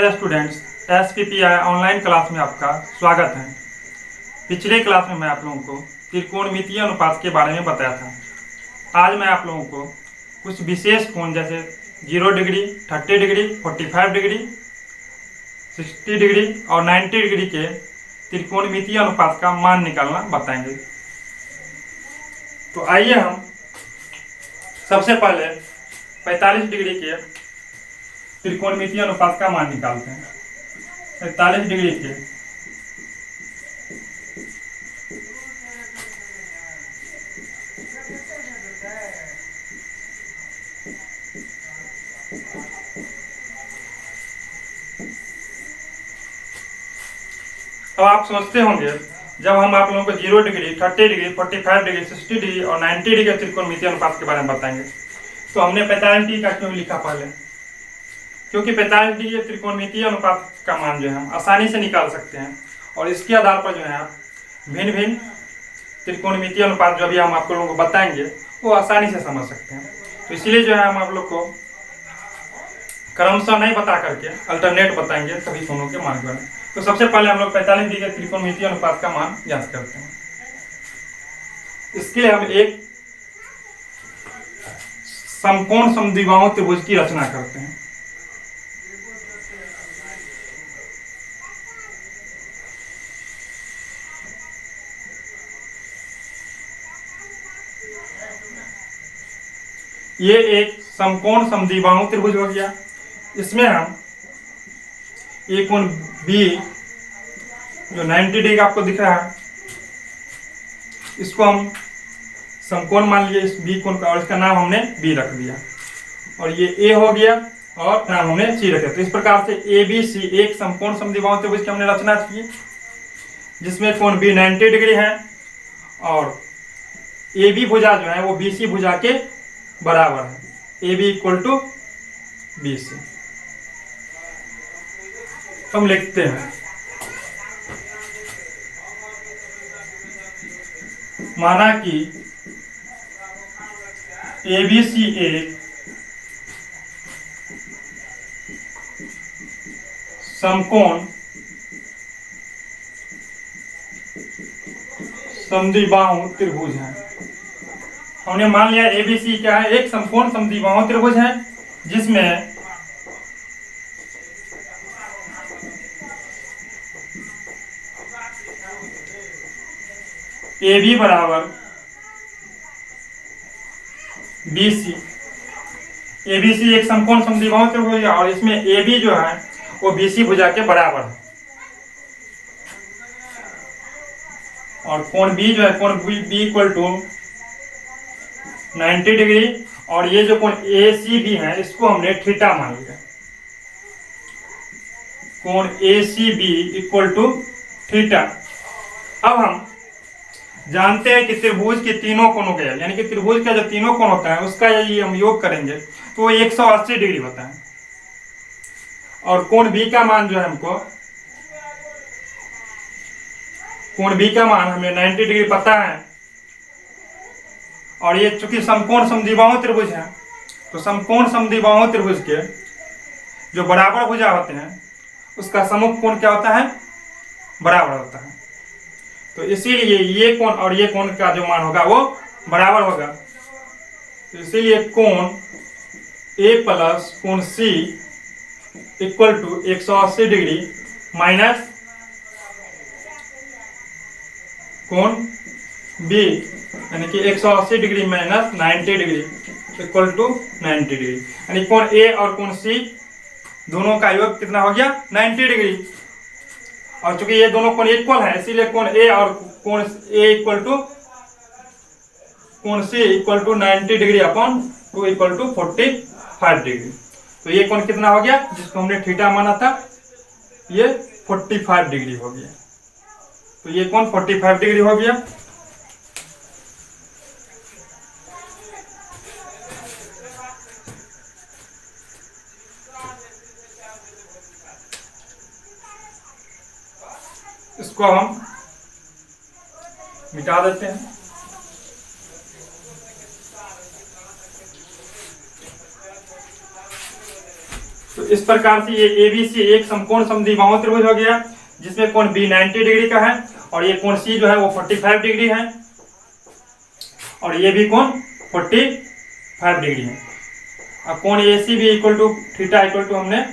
Dear students, SPPI online class में आपका स्वागत है। पिछले क्लास में मैं आप लोगों को त्रिकोणमितीय अनुपात के बारे में बताया था। आज मैं आप लोगों को कुछ विशेष कोण जैसे 0 डिग्री, 30 डिग्री, 45 डिग्री, 60 डिग्री और 90 डिग्री के त्रिकोणमितीय अनुपात का मान निकालना बताएंगे। तो आइए हम सबसे पहले 45 डिग्री के त्रिकोणमितीय अनुपात का मान निकालते हैं। 45 डिग्री के अब आप सोचते होंगे, जब हम आप लोगों को 0 डिग्री, 30 डिग्री, 45 डिग्री, 60 डिग्री और 90 डिग्री के त्रिकोणमितीय अनुपात के बारे में बताएंगे, तो हमने 45 डिग्री का क्यों लिखा पहले? क्योंकि 45 डिग्री त्रिकोणमितीय अनुपात का मान जो है हम आसानी से निकाल सकते हैं और इसके आधार पर जो है आप भिन्न भिन्न त्रिकोणमितीय अनुपात जो भी हम आप लोगों को बताएंगे वो आसानी से समझ सकते हैं। तो इसीलिए जो है हम आप लोग को क्रमशः नहीं बता करके अल्टरनेट बताएंगे सभी कोणों के मान के बारे में। तो सबसे पहले हम लोग 45 डिग्री के त्रिकोणमितीय अनुपात का मान ज्ञात करते हैं। इसके लिए हम एक समकोण समद्विबाहु त्रिभुज की रचना करते हैं। ये एक समकोण समद्विबाहु त्रिभुज हो गया। इसमें हम एक कोण B जो 90 डिग्री आपको दिख रहा है, इसको हम समकोण मान लिए इस B कोण का, और इसका नाम हमने B रख दिया। और ये A हो गया और नाम हमने C रख दिया। तो इस प्रकार से ABC एक समकोण समद्विबाहु त्रिभुज की हमने रचना की, जिसमें कोण B 90 डिग्री है और AB भुजा जो है वो BC भुजा के बराबर है। AB इक्वल टू BC हम लिखते हैं। माना कि ABC एक समकोण समद्विबाहु त्रिभुज है। हमने मान लिया ABC क्या है, एक समकोण समद्विबाहु त्रिभुज है, जिसमें AB बराबर BC। ABC एक समकोण समद्विबाहु त्रिभुज है और इसमें AB जो है वो BC भुजा के बराबर है। और कोण B जो है, कोण B इक्वल टू 90 डिग्री, और ये जो कोण ACB है इसको हमने थीटा मान लिया। कोण ACB इक्वल टू थीटा। अब हम जानते हैं कि त्रिभुज के तीनों कोणों के, यानी कि त्रिभुज का जो तीनों कोण होता है उसका यदि हम योग करेंगे तो वो 180 डिग्री होता है। और कोण B का मान जो है हमको, कोण B का मान हमें 90 डिग्री पता है, और ये चूंकि समकोण समद्विबाहु त्रिभुज है तो समकोण समद्विबाहु त्रिभुज के जो बराबर भुजा होते हैं उसका सम्मुख कोण क्या होता है, बराबर होता है। तो इसीलिए ये कोण और ये कोण का जो मान होगा वो बराबर होगा। तो इसीलिए कोण A प्लस कोण C equal to 180 degree minus कोण B, यानी कि 180 degree minus 90 degree equal to 90 degree. यानी कोण A और कोण C दोनों का योग कितना हो गया, 90 डिग्री। और चूंकि ये दोनों कोण इक्वल है इसीलिए कोण A और कोण A इक्वल टू कोण C equal to 90 degree upon 2 equal to 45 degree. तो ये कोण कितना हो गया, जिसको हमने थीटा माना था, ये 45 डिग्री हो गया। तो ये कोण 45 डिग्री हो गया। इसको हम मिटा देते हैं। तो इस प्रकार से ये ABC एक समकोण समद्विबाहु त्रिभुज हो गया, जिसमें कोण B 90 डिग्री का है और ये कोण C जो है वो 45 डिग्री है और ये भी कोण 45 डिग्री है। अब कोण AC भी equal to theta equal to हमने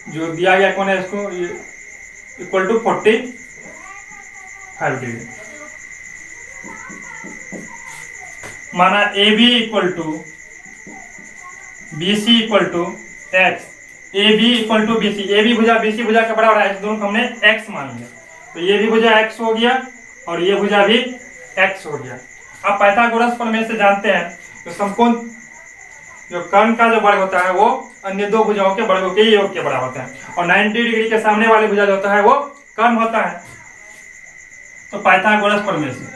जो दिया गया कोण है इसको इक्वल टू 45 डिग्री माना। AB equal to BC equal to x, AB equal to BC, AB भुजा BC भुजा के बराबर है, दोनों को हमने x मान लिया, तो ये भी भुजा x हो गया और ये भुजा भी x हो गया। अब पाइथागोरस प्रमेय से जानते हैं तो समकोण जो कर्ण का जो वर्ग होता है वो अन्य दो भुजाओं के वर्गों के योग के बराबर होता है और 90 डिग्री के सामने वाले भुजा जो होता है वो कर्ण होता है। तो पाइथागोरस प्रमेय से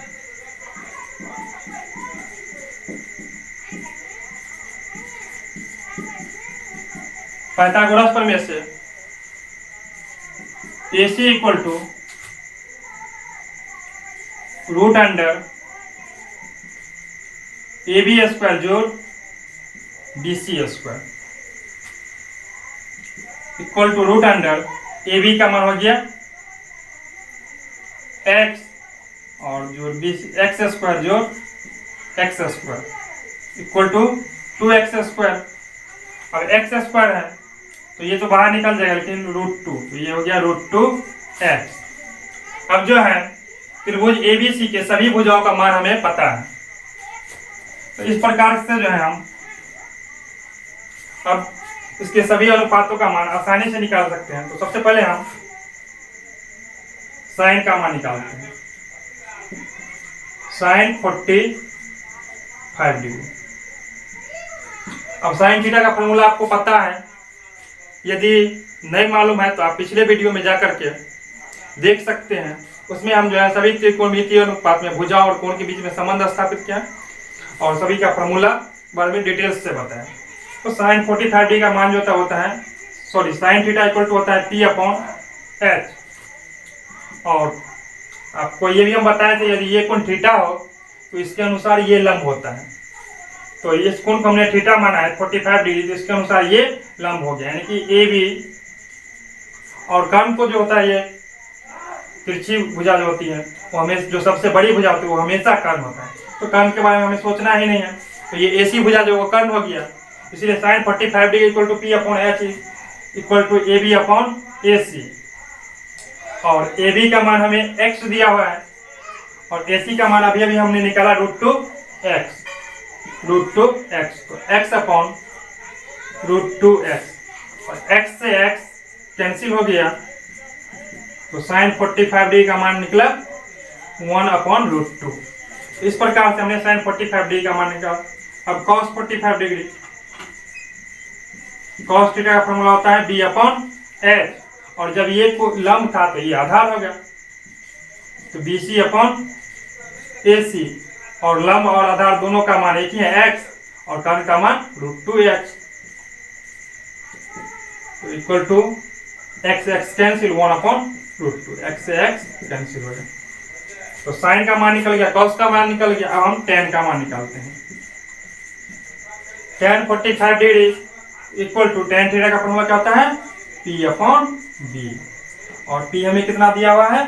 पाइथागोरस प्रमेय से AC equal to root under AB square जोड़ BC square equal to root under AB का मान हो गया x और जोड़ BC x स्क्वायर जोड़ x square equal to 2x square. अब x स्क्वायर है तो ये तो बाहर निकल जाएगा, लेकिन √2 तो ये हो गया √2x। अब जो है त्रिभुज ABC के सभी भुजाओं का मान हमें पता है, तो इस प्रकार से जो है हम अब इसके सभी अनुपातों का मान आसानी से निकाल सकते हैं। तो सबसे पहले हम साइन का मान निकालते हैं, साइन 45 डिग्री। अब साइन थीटा का फॉर्मूला आपको पता है, यदि नहीं मालूम है तो आप पिछले वीडियो में जाकर के देख सकते हैं, उसमें हम जो है सभी त्रिकोणमितीय अनुपात में भुजा और कोण के बीच में संबंध स्थापित किया और सभी का फॉर्मूला बारे में डिटेल्स से बताया। तो साइन 45 डिग्री का मान जो होता है साइन थीटा इक्वल टू होता है P/H और आपको ये भी हम बताए थे यदि ये कोण थीटा हो तो इसके अनुसार ये लंब होता है, तो इस कोण को हमने थीटा माना है 45 डिग्री, तो इसके अनुसार ये लंब हो गया, यानी कि AB और कर्ण को जो होता है ये तिरछी भुजा जो होती है वो हमें जो सबसे बड़ी भुजा होती है वो हमेशा कर्ण होता है, तो कर्ण के बारे में हमें सोचना ही नहीं है। तो ये AC भुजा जो वो कर्ण हो गया, इसलिए sine 45 degree equal to P/H equal to AB/AC और AB का मान हमें x दिया हुआ है और AC का मान अभी अभी हमने निकाला √2x, तो x/√2x और x से x कैंसिल हो गया, तो साइन 45 डिग्री का मान निकला 1/√2। इस प्रकार से हमने साइन 45 डिग्री का मान निकाला। अब cos 45 डिग्री, cos थीटा का फॉर्मूला होता है B/H और जब ये लंब था तो ये आधार हो गया, तो BC/AC और लंब और आधार दोनों का मान एक ही है x और कर्ण का मान √2x, तो equal to x cancel 1/√2, x से x कैंसिल हो गया, तो साइन का मान निकल गया, cos का मान निकल गया। अब हम tan का मान निकालते हैं। tan 45 degree equal to tan theta का फॉर्मूला क्या होता है P/B और P हमें कितना दिया हुआ है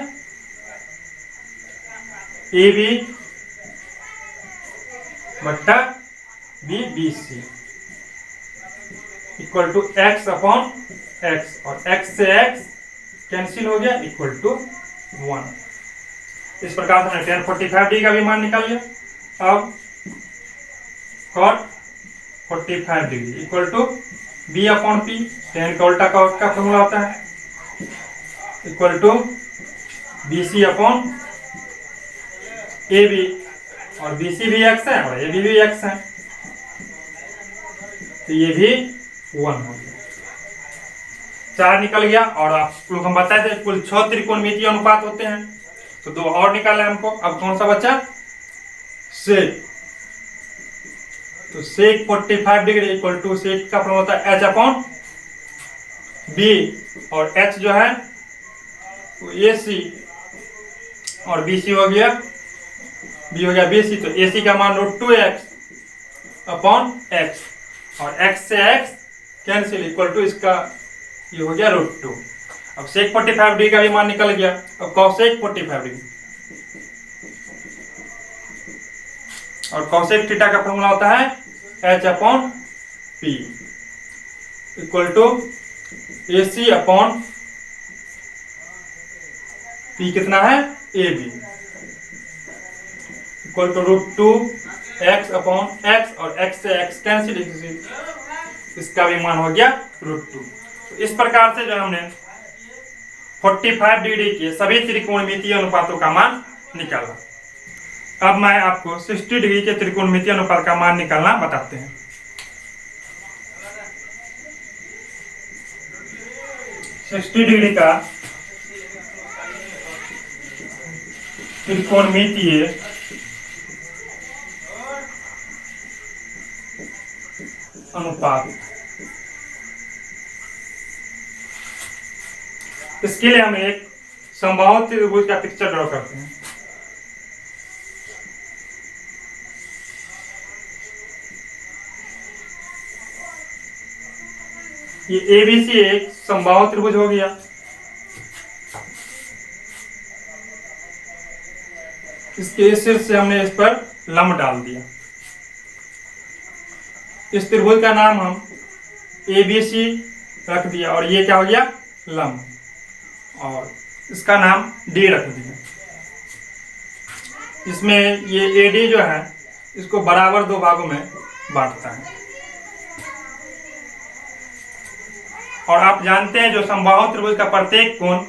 AB/BC इक्वल टू x/x और x से x कैंसिल हो गया इक्वल टू 1। इस प्रकार से हमने tan 45 डिग्री का भी मान निकाल लिया। अब cot 45 degree equal to B/P, tan का उल्टा का फॉर्मूला होता है इक्वल टू BC/AB और BC भी x है और AB भी x है, तो ये भी 1 हो गया, 4 निकल गया। और आप लोग हम बताए थे कुल 6 त्रिकोणमितीय अनुपात होते हैं, तो 2 और निकालना है हमको। अब कौन सा बचा सेक, तो सेक 45 डिग्री इक्वल टू सेक का फॉर्मूला होता है H/B और H जो है तो AC और BC हो गया B हो गया BC, तो AC का मान √2x/x और x से x कैंसिल इक्वल टू इसका ये हो गया √2। अब सेक 45 डिग्री का भी मान निकल गया। अब कॉसेक 45 डिग्री और कॉसेक थीटा का फॉर्मूला होता है H/P इक्वल टू AC/P कितना है AB इक्वल टू √2x/x और x से x कैंसिल, इसका भी मान हो गया √2। तो इस प्रकार से जो हमने 45 डिग्री के सभी त्रिकोणमितीय अनुपातों का मान निकाला। अब मैं आपको 60 डिग्री के त्रिकोणमितीय अनुपात का मान निकालना बताते हैं। सिक्सटी डिग्री का त्रिकोणमितीय अनुपात, इसके लिए हम एक समबाहु त्रिभुज का पिक्चर ड्रॉ करते हैं। ये ABC एक समबाहु त्रिभुज हो गया। इसके शीर्ष से हमने इस पर लंब डाल दिया। इस त्रिभुज का नाम हम ABC रख दिया और ये क्या हो गया लंब, और इसका नाम D रख दिया। इसमें ये AD जो है इसको बराबर दो भागों में बांटता है। और आप जानते हैं जो समबाहु त्रिभुज का प्रत्येक कोण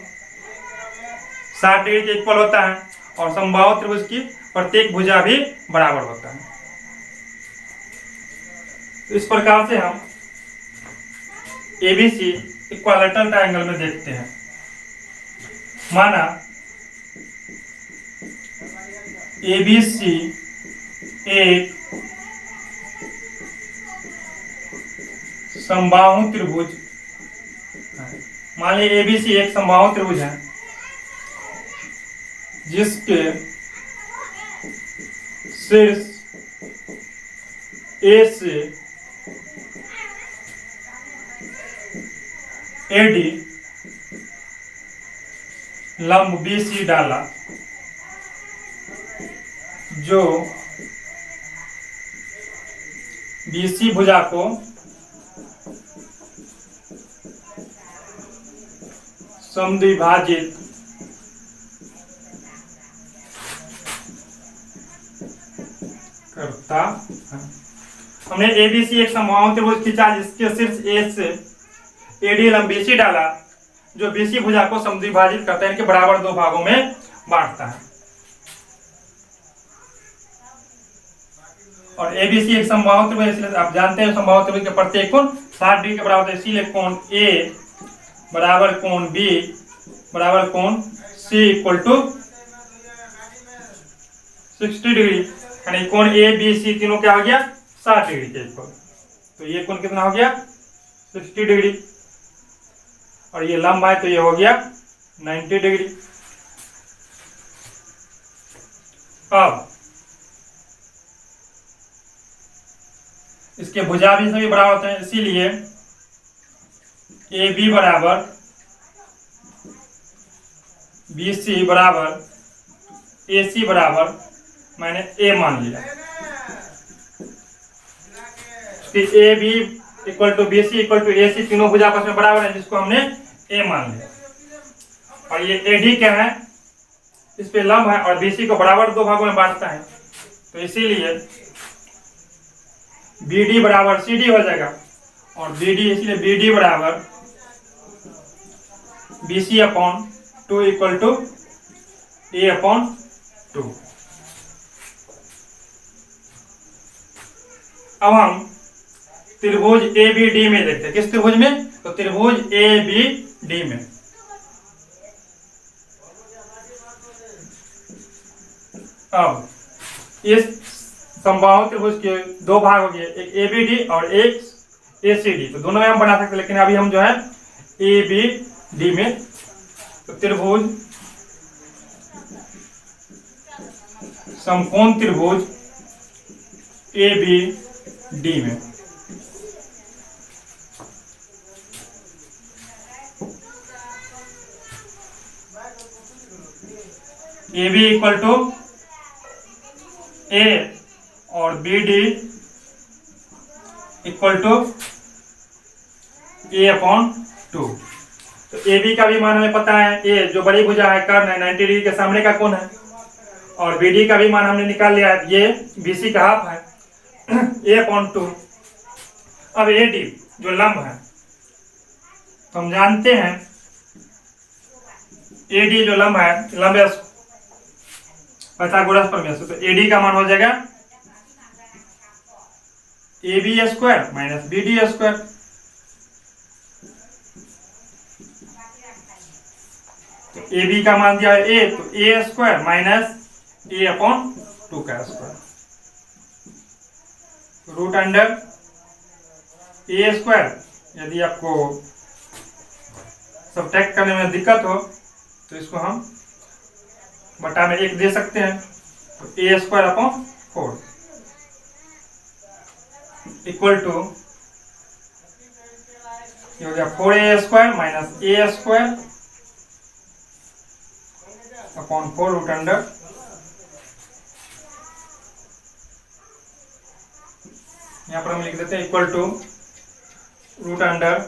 60 डिग्री के इक्वल होता है और समबाहु त्रिभुज की प्रत्येक भुजा भी बराबर होता है। तो इस प्रकार से हम ABC इक्विलैटरल ट्रायंगल में देखते हैं। माना ABC एक समबाहु त्रिभुज, मान लीजिए ABC एक समबाहु त्रिभुज है जिसके शीर्ष A से AD लंब BC डाला, जो BC भुजा को समद्विभाजित करता है। हमने ABC एक समबाहु त्रिभुज खींचा जिसके शीर्ष A से AD लंब BC डाला, जो BC भुजा को समद्विभाजित करता है, इनके बराबर दो भागों में बांटता है। और ABC एक समबाहु त्रिभुज, इसलिए आप जानते हैं समबाहु त्रिभुज के प्रत्येक कोण 60 डिग्री के बराबर है, इसीलिए कोण A बराबर कोण B बराबर कोण C इक्वल टू 60 डिग्री, यानी कोण A B C तीनों क्या हो गया 60 डिग्री के इक्वल। तो ये कोण कितना हो गया 60 डिग्री, और ये लंब है तो ये हो गया 90 डिग्री। अब इसके भुजा भी सभी बराबर होते हैं, इसीलिए AB बराबर BC बराबर AC बराबर मैंने A मान लिया कि AB equal to BC equal to AC तीनों भुजा आपस में बराबर है, जिसको हमने A मान लिया। और ये AD क्या है, इस पे लंब है और BC को बराबर दो भागों में बांटता है, तो इसीलिए BD बराबर CD हो जाएगा, और BD इसलिए BD बराबर BC/2 इक्वल टू A/2। अब हम त्रिभुज ABD में देखते हैं। किस त्रिभुज में, तो त्रिभुज ABD में। अब इस समबाहु त्रिभुज के दो भाग हो गए, एक ABD और एक ACD, तो दोनों में हम बना सकते हैं, लेकिन अभी हम जो है ABD में। तो त्रिभुज समकोण त्रिभुज ABD में A B equal to A और B D equal to A upon 2। तो ए बी का भी मान हमें पता है, ए जो बड़ी भुजा है, कर्ण है, 90 डिग्री के सामने का कोण है, और बी डी का भी मान हमने निकाल लिया है, ये बी सी का हाफ है, ए अपॉन 2। अब ए डी जो लंब है, तो हम जानते हैं ए डी जो लंब है, लंब पाइथागोरस प्रमेय से, तो ए डी का मान हो जाएगा A B square minus B D square. तो ए बी का मान दिया है ए, तो A square minus A upon 2 का square, root under A square. यदि आपको सब्ट्रैक्ट करने में दिक्कत हो तो इसको हम बटा में 1 दे सकते हैं, तो A square upon 4 equal to ये हो गया 4a square minus A square upon 4 root under यहां पर हम लिख देते हैं equal to root under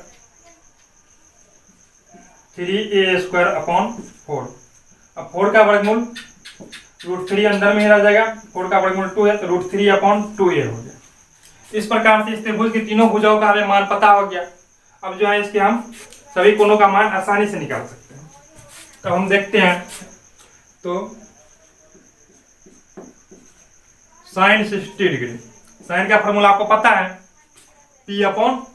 3a square upon 4। अब 4 का वर्गमूल रूट 3 अंदर में ही रह जाएगा, 4 का वर्गमूल 2 है, तो रूट 3 अपॉन 2a हो गया। इस प्रकार से इस त्रिभुज की तीनों भुजाओं का हमें मान पता हो गया। अब जो है इसके हम सभी कोणों का मान आसानी से निकाल सकते हैं। तो हम देखते हैं, तो साइन 60 डिग्री, साइन का फॉर्मूला आपको पता है, P अपॉन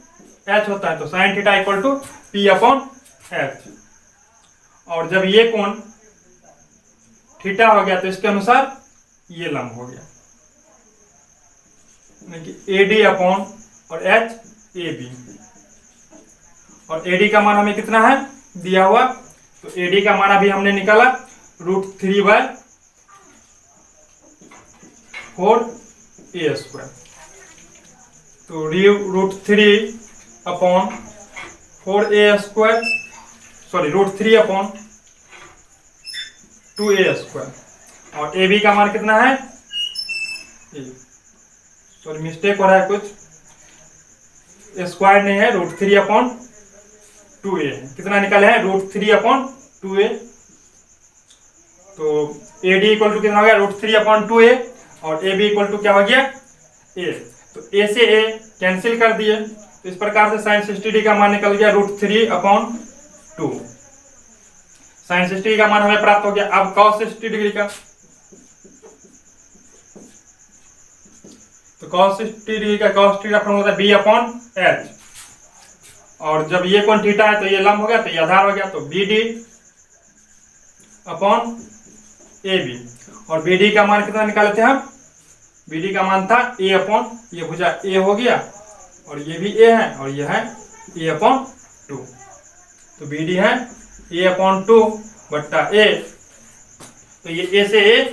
H होता है, तो sine theta equal to P upon H। और जब ये कोण थीटा हो गया तो इसके अनुसार ये लंब हो गया, ए डी अपॉन और एच ए बी। और ए डी का मान हमें कितना है दिया हुआ, तो ए डी का मान अभी हमने निकाला रूट 3/4 ए स्क्वायर। तो root 3 upon 4a square, sorry root 3 upon 2a square. और ए बी का मान कितना है, सॉरी मिस्टेक हो रहा है कुछ, स्क्वायर नहीं है, रूट 3 अपॉन 2a है। कितना निकाले हैं, रूट 3 अपॉन 2a। तो ए डी इक्वल टू कितना हो गया, रूट 3 अपॉन 2a, और ए बी इक्वल टू क्या हो गया, a। तो a से a कैंसिल कर दिए, तो इस प्रकार से साइन 60 डिग्री का मान निकल गया रूट 3 अपॉन 2। साइन 60 डिग्री का मान हमें प्राप्त हो गया। अब cos 60 डिग्री का, तो cos 60 डिग्री का cos थीटा फॉर्मूला होता है b अपॉन h। और जब ये कोण थीटा है तो ये लंब हो गया, तो ये आधार हो गया, तो B D upon A B. और बी डी का मान कितना निकाले थे हम, बी डी का मान था ए अपॉन, ये भुजा ए हो गया, और ये भी ए है, और ये है ए अपॉन 2। तो बी डी है ए अपॉन 2 बट्टा ए, तो ये ए से ए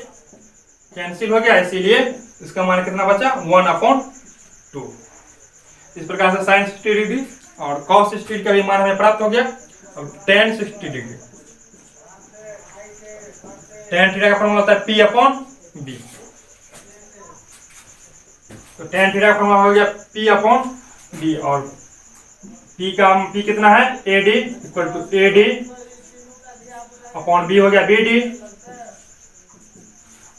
कैंसिल हो गया, इसीलिए इसका मान कितना बचा, 1 अपॉन 2। इस प्रकार से साइन 60 डिग्री और cos 60 डिग्री का भी मान हमें प्राप्त हो गया। अब tan 60 डिग्री, tan थीटा का फॉर्मूला होता है P अपॉन B। तो tan थीटा का फॉर्मूला हो गया P अपॉन B, और P कितना है, AD equal to AD upon B हो गया BD,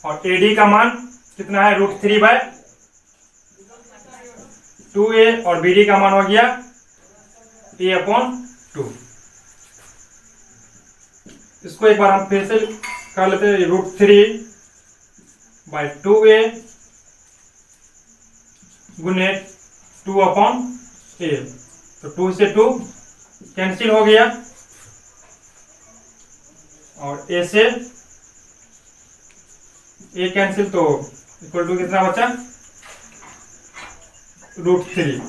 और AD का मान कितना है, रूट 3/2a, और BD का मान हो गया a अपॉन 2। इसको एक बार हम फिर से कर लेते हैं, रूट 3/2a गुने 2 अपॉन a। तो 2 से 2 कैंसिल हो गया, और a से a कैंसिल, तो इक्वल टू कितना बचा, रूट 3।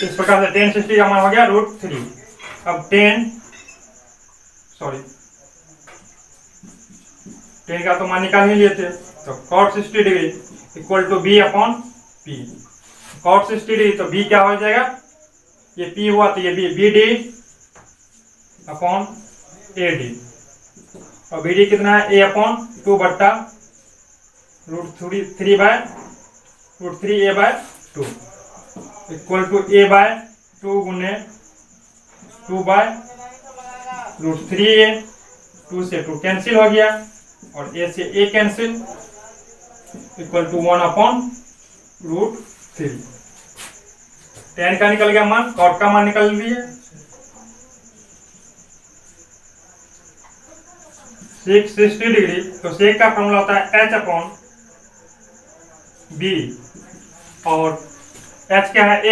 इस प्रकार से tan 60 का मान हो गया रूट 3। अब tan का तो मान निकाल ही लिए थे, तो cot 60 degree equal to b upon p। cot 60 degree, तो b क्या हो जाएगा, ये p हुआ, तो ये b डी अपॉन AD, और बी डी कितना है, ए अपॉन 2 बट्टा √3 a/√3a/2 इक्वल टू a/2 गुने 2/√3a। 2 से 2 कैंसिल हो गया और a से a cancel equal to 1/√3। tan का निकल गया मान, cot का मान निकल लिया 660 डिग्री। तो सेक का फॉर्मूला होता है h/b और h क्या है,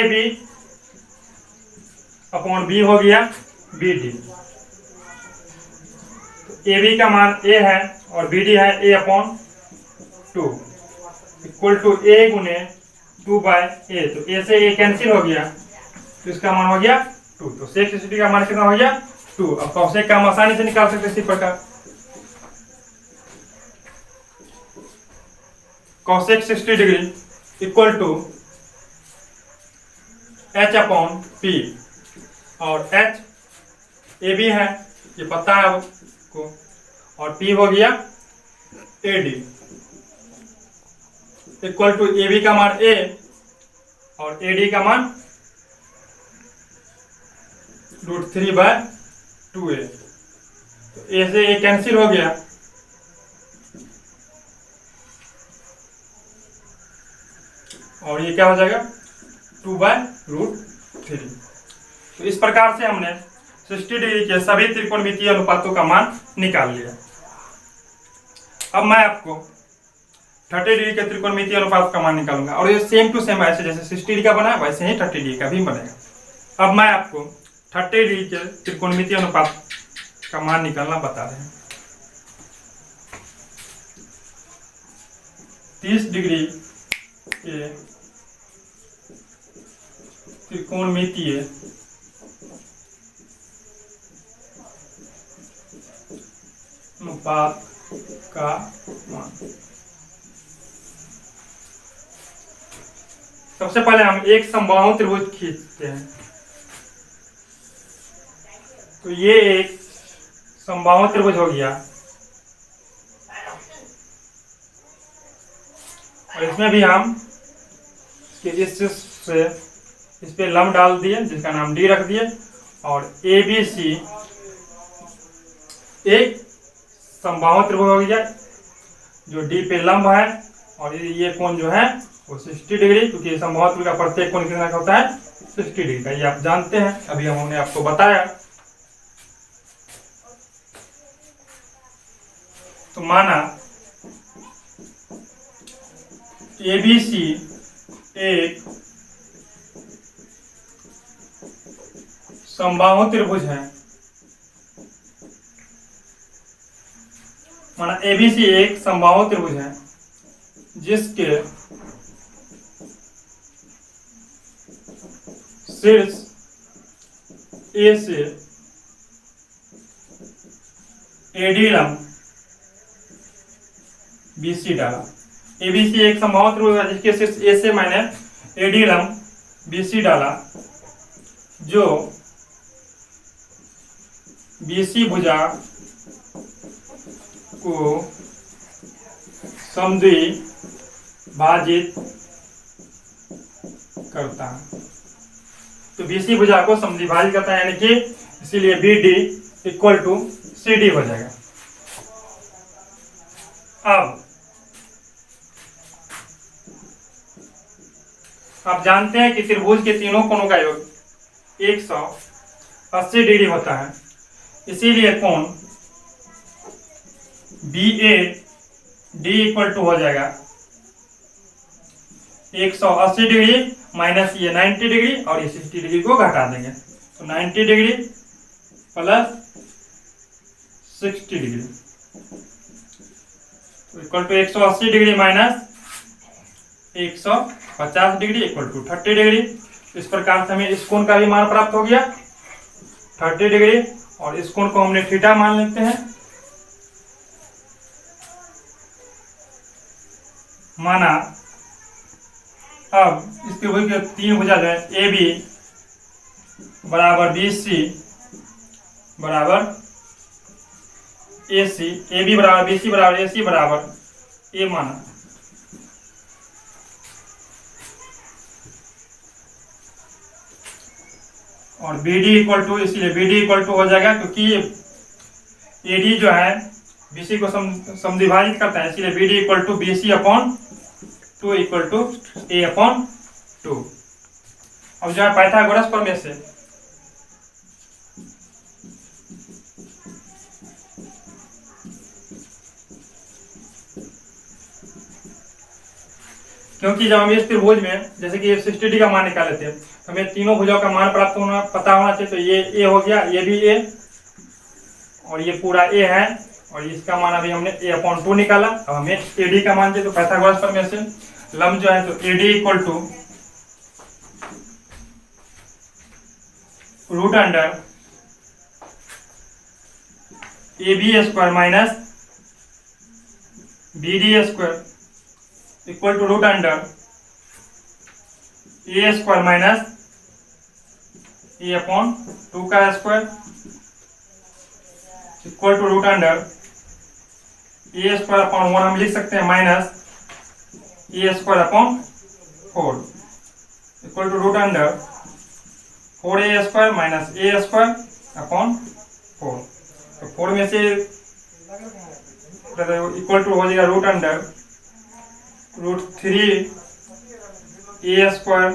ab/b हो गया bd। तो ab का मान a है और bd है a/2 इक्वल टू a गुने 2/a। तो a से a कैंसिल हो गया तो इसका मान हो गया 2। तो सेक 60 का मान कितना हो गया 2। अब कॉसेक का हम आसानी से निकाल सकते हैं इसी प्रकार। Cosec 60 degree equal to h/p और h ए बी है, ये पता है आपको, और p हो गया ad equal to A B का मान a और ad का मान √3/2a। तो a से a कैंसिल हो गया और ये क्या हो जाएगा 2/√3। तो इस प्रकार से हमने 60 डिग्री के सभी त्रिकोणमितीय अनुपातों का मान निकाल लिया। अब मैं आपको 30 डिग्री के त्रिकोणमितीय अनुपात का मान निकालूंगा और ये सेम टू सेम ऐसे जैसे 60 डिग्री का बना है वैसे ही 30 डिग्री का भी बनेगा। अब मैं आपको 30 डिग्री के त्रिकोणमितीय अनुपात का मान निकालना बता रहे हैं। 30 डिग्री के त्रिकोणमितीय अनुपात का मान। सबसे पहले हम एक समबाहु त्रिभुज खींचते हैं। तो ये एक समबाहु त्रिभुज हो गया और इसमें भी हम इस पे लंब डाल दिए जिसका नाम डी रख दिए और ए बी सी एक समबाहु त्रिभुज हो गया जो डी पे लंब है और ये कोण जो है वो 60 डिग्री, क्योंकि समबाहु त्रिभुज का प्रत्येक कोण कितना का होता है 60 डिग्री का, ये आप जानते हैं, अभी हमने आपको बताया। तो माना एबीसी एक समबाहु त्रिभुज है। माना एबीसी एक समबाहु त्रिभुज है जिसके शीर्ष ए से एडी लंब बीसी डाला। एबीसी एक समबाहु त्रिभुज है जिसके शीर्ष ए से मैंने एडी लंब बीसी डाला जो बीसी भुजा को समद्विभाजित करता है। तो बीसी भुजा को समद्विभाजित करता है, यानी कि इसीलिए B D equal to C D हो जाएगा। अब आप जानते हैं कि त्रिभुज के तीनों कोणों का योग 180 डिग्री होता है, इसीलिए कोण B A D equal to हो जाएगा 180 डिग्री माइनस ये 90 डिग्री और ये 60 डिग्री को घटा देंगे तो 90 degree plus 60 degree equal to 180 degree minus 150 degree equal to 30 degree. इस प्रकार से हमें इस कोण का भी मान प्राप्त हो गया 30 डिग्री और इस कोण को हमने थीटा मान लेते हैं। माना अब इस त्रिभुज के तीन भुजा जो है ए बी बराबर बी सी बराबर ए सी, ए बी बराबर बी सी बराबर ए सी बराबर ए माना। और बी डी इक्वल टू, इसीलिए बी डी इक्वल टू हो जाएगा क्योंकि ए डी जो है बी सी को समद्विभाजित करता है, इसीलिए B D equal to B C upon two equal to A upon two. अब जो है पाइथागोरस प्रमेय से क्योंकि जब हम इस त्रिभुज में जैसे कि 60 का मान निकाले थे, हमें तीनों भुजाओं का मान प्राप्त होना पता होना चाहिए। तो ये ए हो गया, ये भी ए और ये पूरा ए है, और इसका मान अभी हमने ए अपॉन टू निकाला। अब हमें ए डी का मान चाहिए, तो पाइथागोरस प्रमेय से लंब जो है तो A D equal to root under A B square minus B D square equal to root under A square minus A upon two का square equal to root under A square upon 1 हम लिख सकते हैं minus A square upon 4 equal to root under 4a square minus A square upon 4। तो 4 में से equal to हो जाएगा root under root 3a square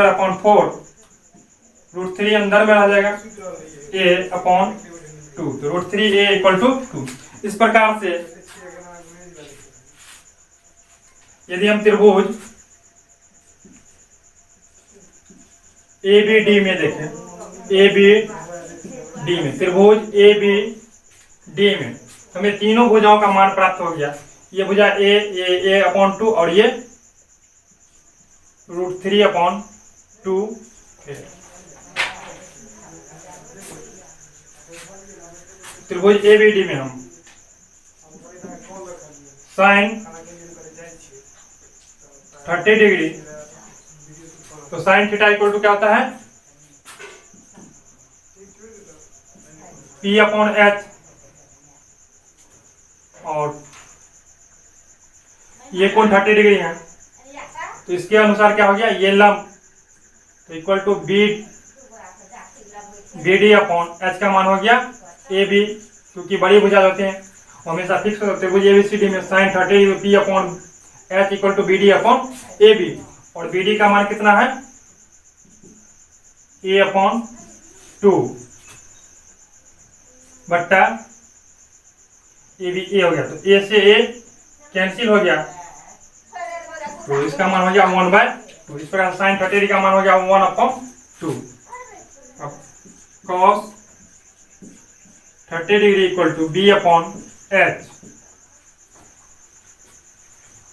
upon 4, root 3 अंदर में आ जाएगा a अपॉन 2, तो रूट 3a इक्वल टू 2। इस प्रकार से यदि हम त्रिभुज ए बी डी में देखें, ए बी डी में त्रिभुज ए बी डी में हमें तीनों भुजाओं का मान प्राप्त हो गया। ये भुजा ए अपॉन 2 और ये रूट 3 अपॉन 2 है। त्रिभुज ए बी डी में हम साइन 30 डिग्री, तो साइन थीटा इक्वल टू क्या होता है P अपॉन एच, और ये कोण 30 डिग्री है, तो इसके अनुसार क्या हो गया ये लंब, तो equal to B D upon H का मान हो गया ए बी, क्योंकि बड़ी भुजा होते हैं हमेशा फिक्स होते हैं। ए बी सी डी में sine 30 P upon H equal to B D upon A B, और बी डी का मान कितना है ए अपॉन 2 बट्टा ए बी ए हो गया, तो ए से ए कैंसिल हो गया, तो इसका मान हो गया 1/2। इस प्रकार साइन 30 का मान हो गया 1 अपॉन 2। अब cos 30 degree equal to B upon H,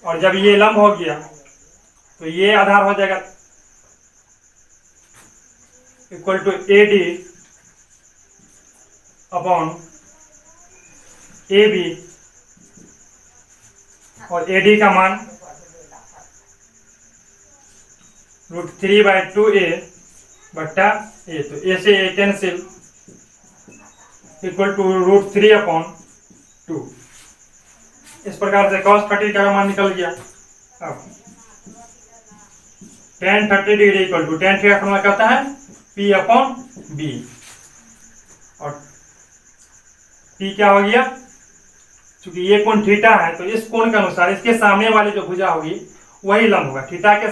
और जब ये लंब हो गया तो ये आधार हो जाएगा equal to A D upon A B, और ए डी का मान रूट 3/2a बट्टा ए, तो ए से A cancel equal to root 3 upon 2। इस प्रकार से cos 30 का मान निकल गया। अब tan 30 degree equal to tan theta formula कहता है P अपॉन बी, और P क्या हो गया, क्योंकि ये कोण थीटा है तो इस कोण के अनुसार इसके सामने वाली जो भुजा होगी वही लंब होगा। थीटा के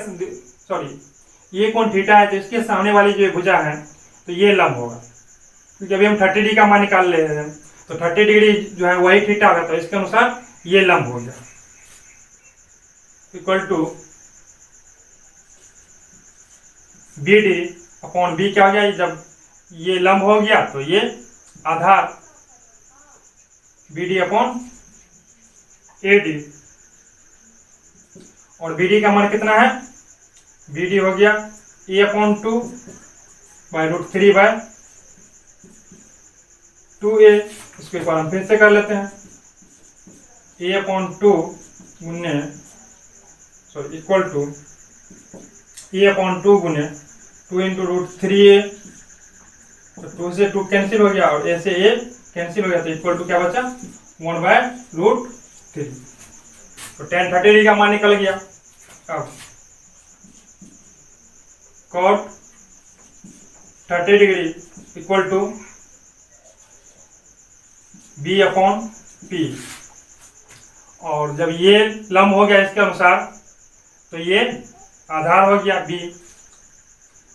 ये कोण थीटा है तो इसके सामने वाली जो भुजा है तो ये लंब होगा, क्योंकि अभी हम 30 डिग्री का मान निकाल ले रहे हैं, तो 30 डिग्री जो है वही थीटा होगा, तो इसके अनुसार ये लंब हो गया equal to B D upon B क्या हो गया, जब ये लंब हो गया तो ये आधार B D upon A D, और बी डी का मान कितना है, बी डी हो गया ए अपॉन 2 बाई रूट 3/2a। इसके बाद हम फिर से कर लेते हैं ए अपॉन 2 गुने इक्वल टू ए अपॉन 2 गुने 2 इंटू रूट 3a तो 2 से 2 कैंसिल हो गया और ए से ए कैंसिल हो गया, तो इक्वल टू क्या बचा 1/√3। तो tan 30 डिग्री का मान निकल गया। अब cot 30 degree equal to B/P। और जब ये लंब हो गया इसके अनुसार तो ये आधार हो गया B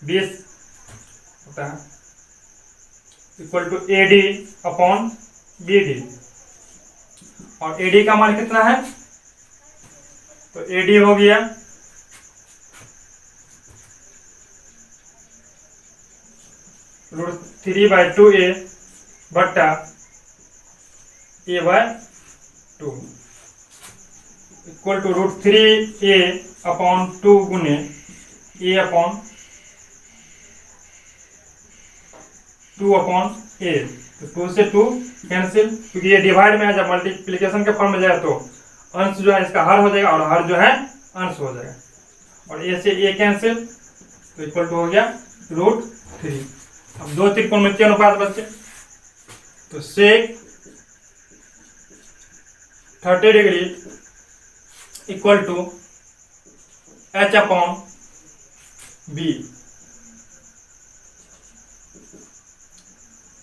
20 होता है इक्वल टू AD/BD। और AD का मान कितना है, तो AD हो गया √3/2A बट्टा A/2 इक्वल टू √3A/2 गुने A/2/A। तो 2 से 2 कैंसिल, क्योंकि ये डिवाइड में है, जब मल्टीप्लिकेशन के फॉर्म में जाए तो अंश जो है इसका हर हो जाएगा और हर जो है अंश हो जाएगा, और ए से ए कैंसिल, तो इक्वल टू हो गया √3। अब दो त्रिकोणमितीय अनुपात बचे, तो सेक 30 डिग्री इक्वल टू H/B।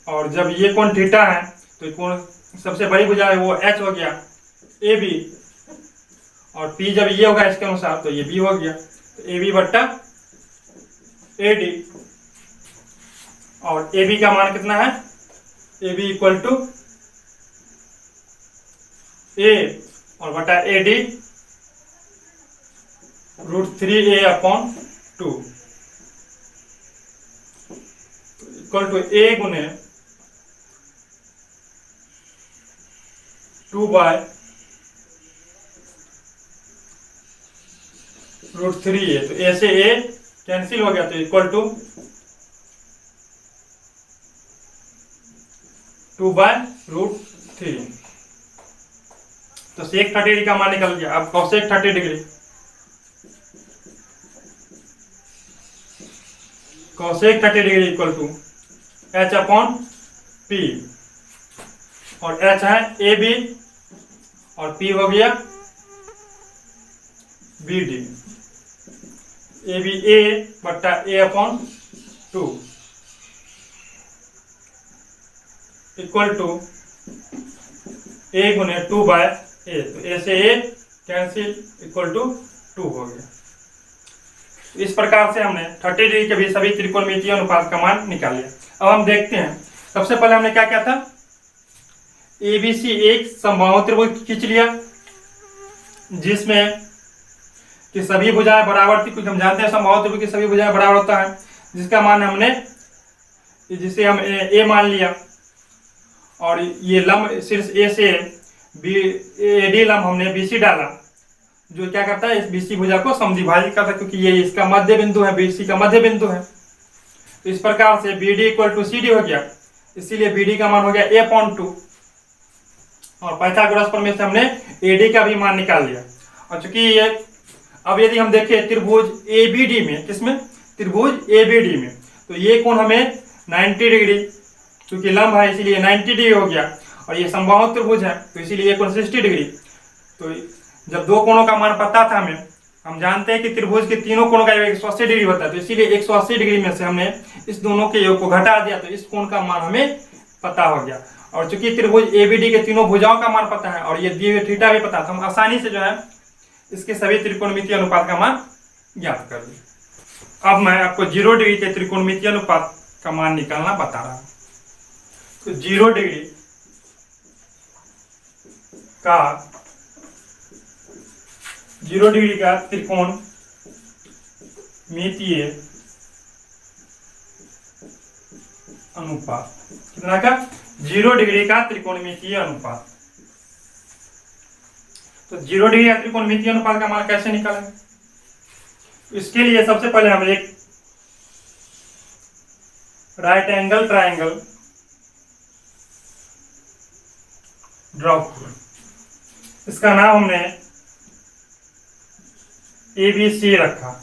और जब ये कोण थीटा है तो कोण सबसे बड़ी भुजा है वो H हो गया AB, और P जब ये होगा इसके अनुसार तो ये B हो गया, तो AB/AD। और AB का मान कितना है, AB इक्वल टू A और बटा AD √3A/2 equal to A गुने 2/√3A। तो A से A कैंसिल हो गया, तो इक्वल टू 2/√3। तो सेक 30 डिग्री का मान निकल गया। अब cosec 30 degree, cosec 30 degree equal to H/P, और H है AB और P हो गया BD। ABA बट्टा A/2 इक्वल टू A गुने 2/A। तो A से A कैंसिल इक्वल टू 2 हो गया। इस प्रकार से हमने 30 डिग्री के भी सभी त्रिकोणमितीय अनुपात का मान निकाल लिया। अब हम देखते हैं, सबसे पहले हमने क्या किया था, ABC एक समबाहु त्रिभुज खींच लिया जिसमें कि सभी भुजाएं बराबर थी, क्योंकि हम जानते हैं समबाहु त्रिभुज की सभी भुजाएं बराबर होता है, जिसका मान हमने जिसे हम A मान लिया, और ये लंब शीर्ष A से AD लंब हमने BC डाला, जो क्या करता है इस BC भुजा को समद्विभाजित करता है, क्योंकि ये इसका मध्य बिंदु है, BC का मध्य बिंदु है। तो इस प्रकार से BD इक्वल टू CD हो गया, इसीलिए BD का मान हो गया A/2, और पाइथागोरस प्रमेय से हमने AD का भी मान निकाल लिया। और चूंकि ये अब यदि हम देखें त्रिभुज ABD में, किसमें, त्रिभुज ABD में, तो ये कोण हमें 90 डिग्री, क्योंकि लंब है इसीलिए 90 डिग्री हो गया, और ये समबाहु त्रिभुज है तो इसीलिए ये कोण 60 डिग्री। तो जब दो कोणों का मान पता था हमें, हम जानते हैं कि त्रिभुज के तीनों कोणों का योग 180 डिग्री होता है, तो इसीलिए 180 डिग्री में से हमने इस दोनों के योग को घटा दिया, तो इस कोण का मान हमें पता हो गया। और चूंकि त्रिभुज ABD के तीनों भुजाओं का मान पता है और ये दिए हुए थीटा भी पता था, हम आसानी से जो है इसके सभी त्रिकोणमितीय अनुपात का मान ज्ञात कर लें। अब मैं आपको 0 डिग्री के त्रिकोणमितीय अनुपात का मान निकालना बता रहा हूं। तो 0 डिग्री का त्रिकोणमितीय अनुपात कितना का, 0 डिग्री का त्रिकोणमितीय अनुपात। तो 0 डिग्री का त्रिकोणमितीय अनुपात का मान कैसे निकालेंगे, इसके लिए सबसे पहले हम एक राइट एंगल ट्रायंगल ड्रॉ करें। इसका नाम हमने ABC रखा,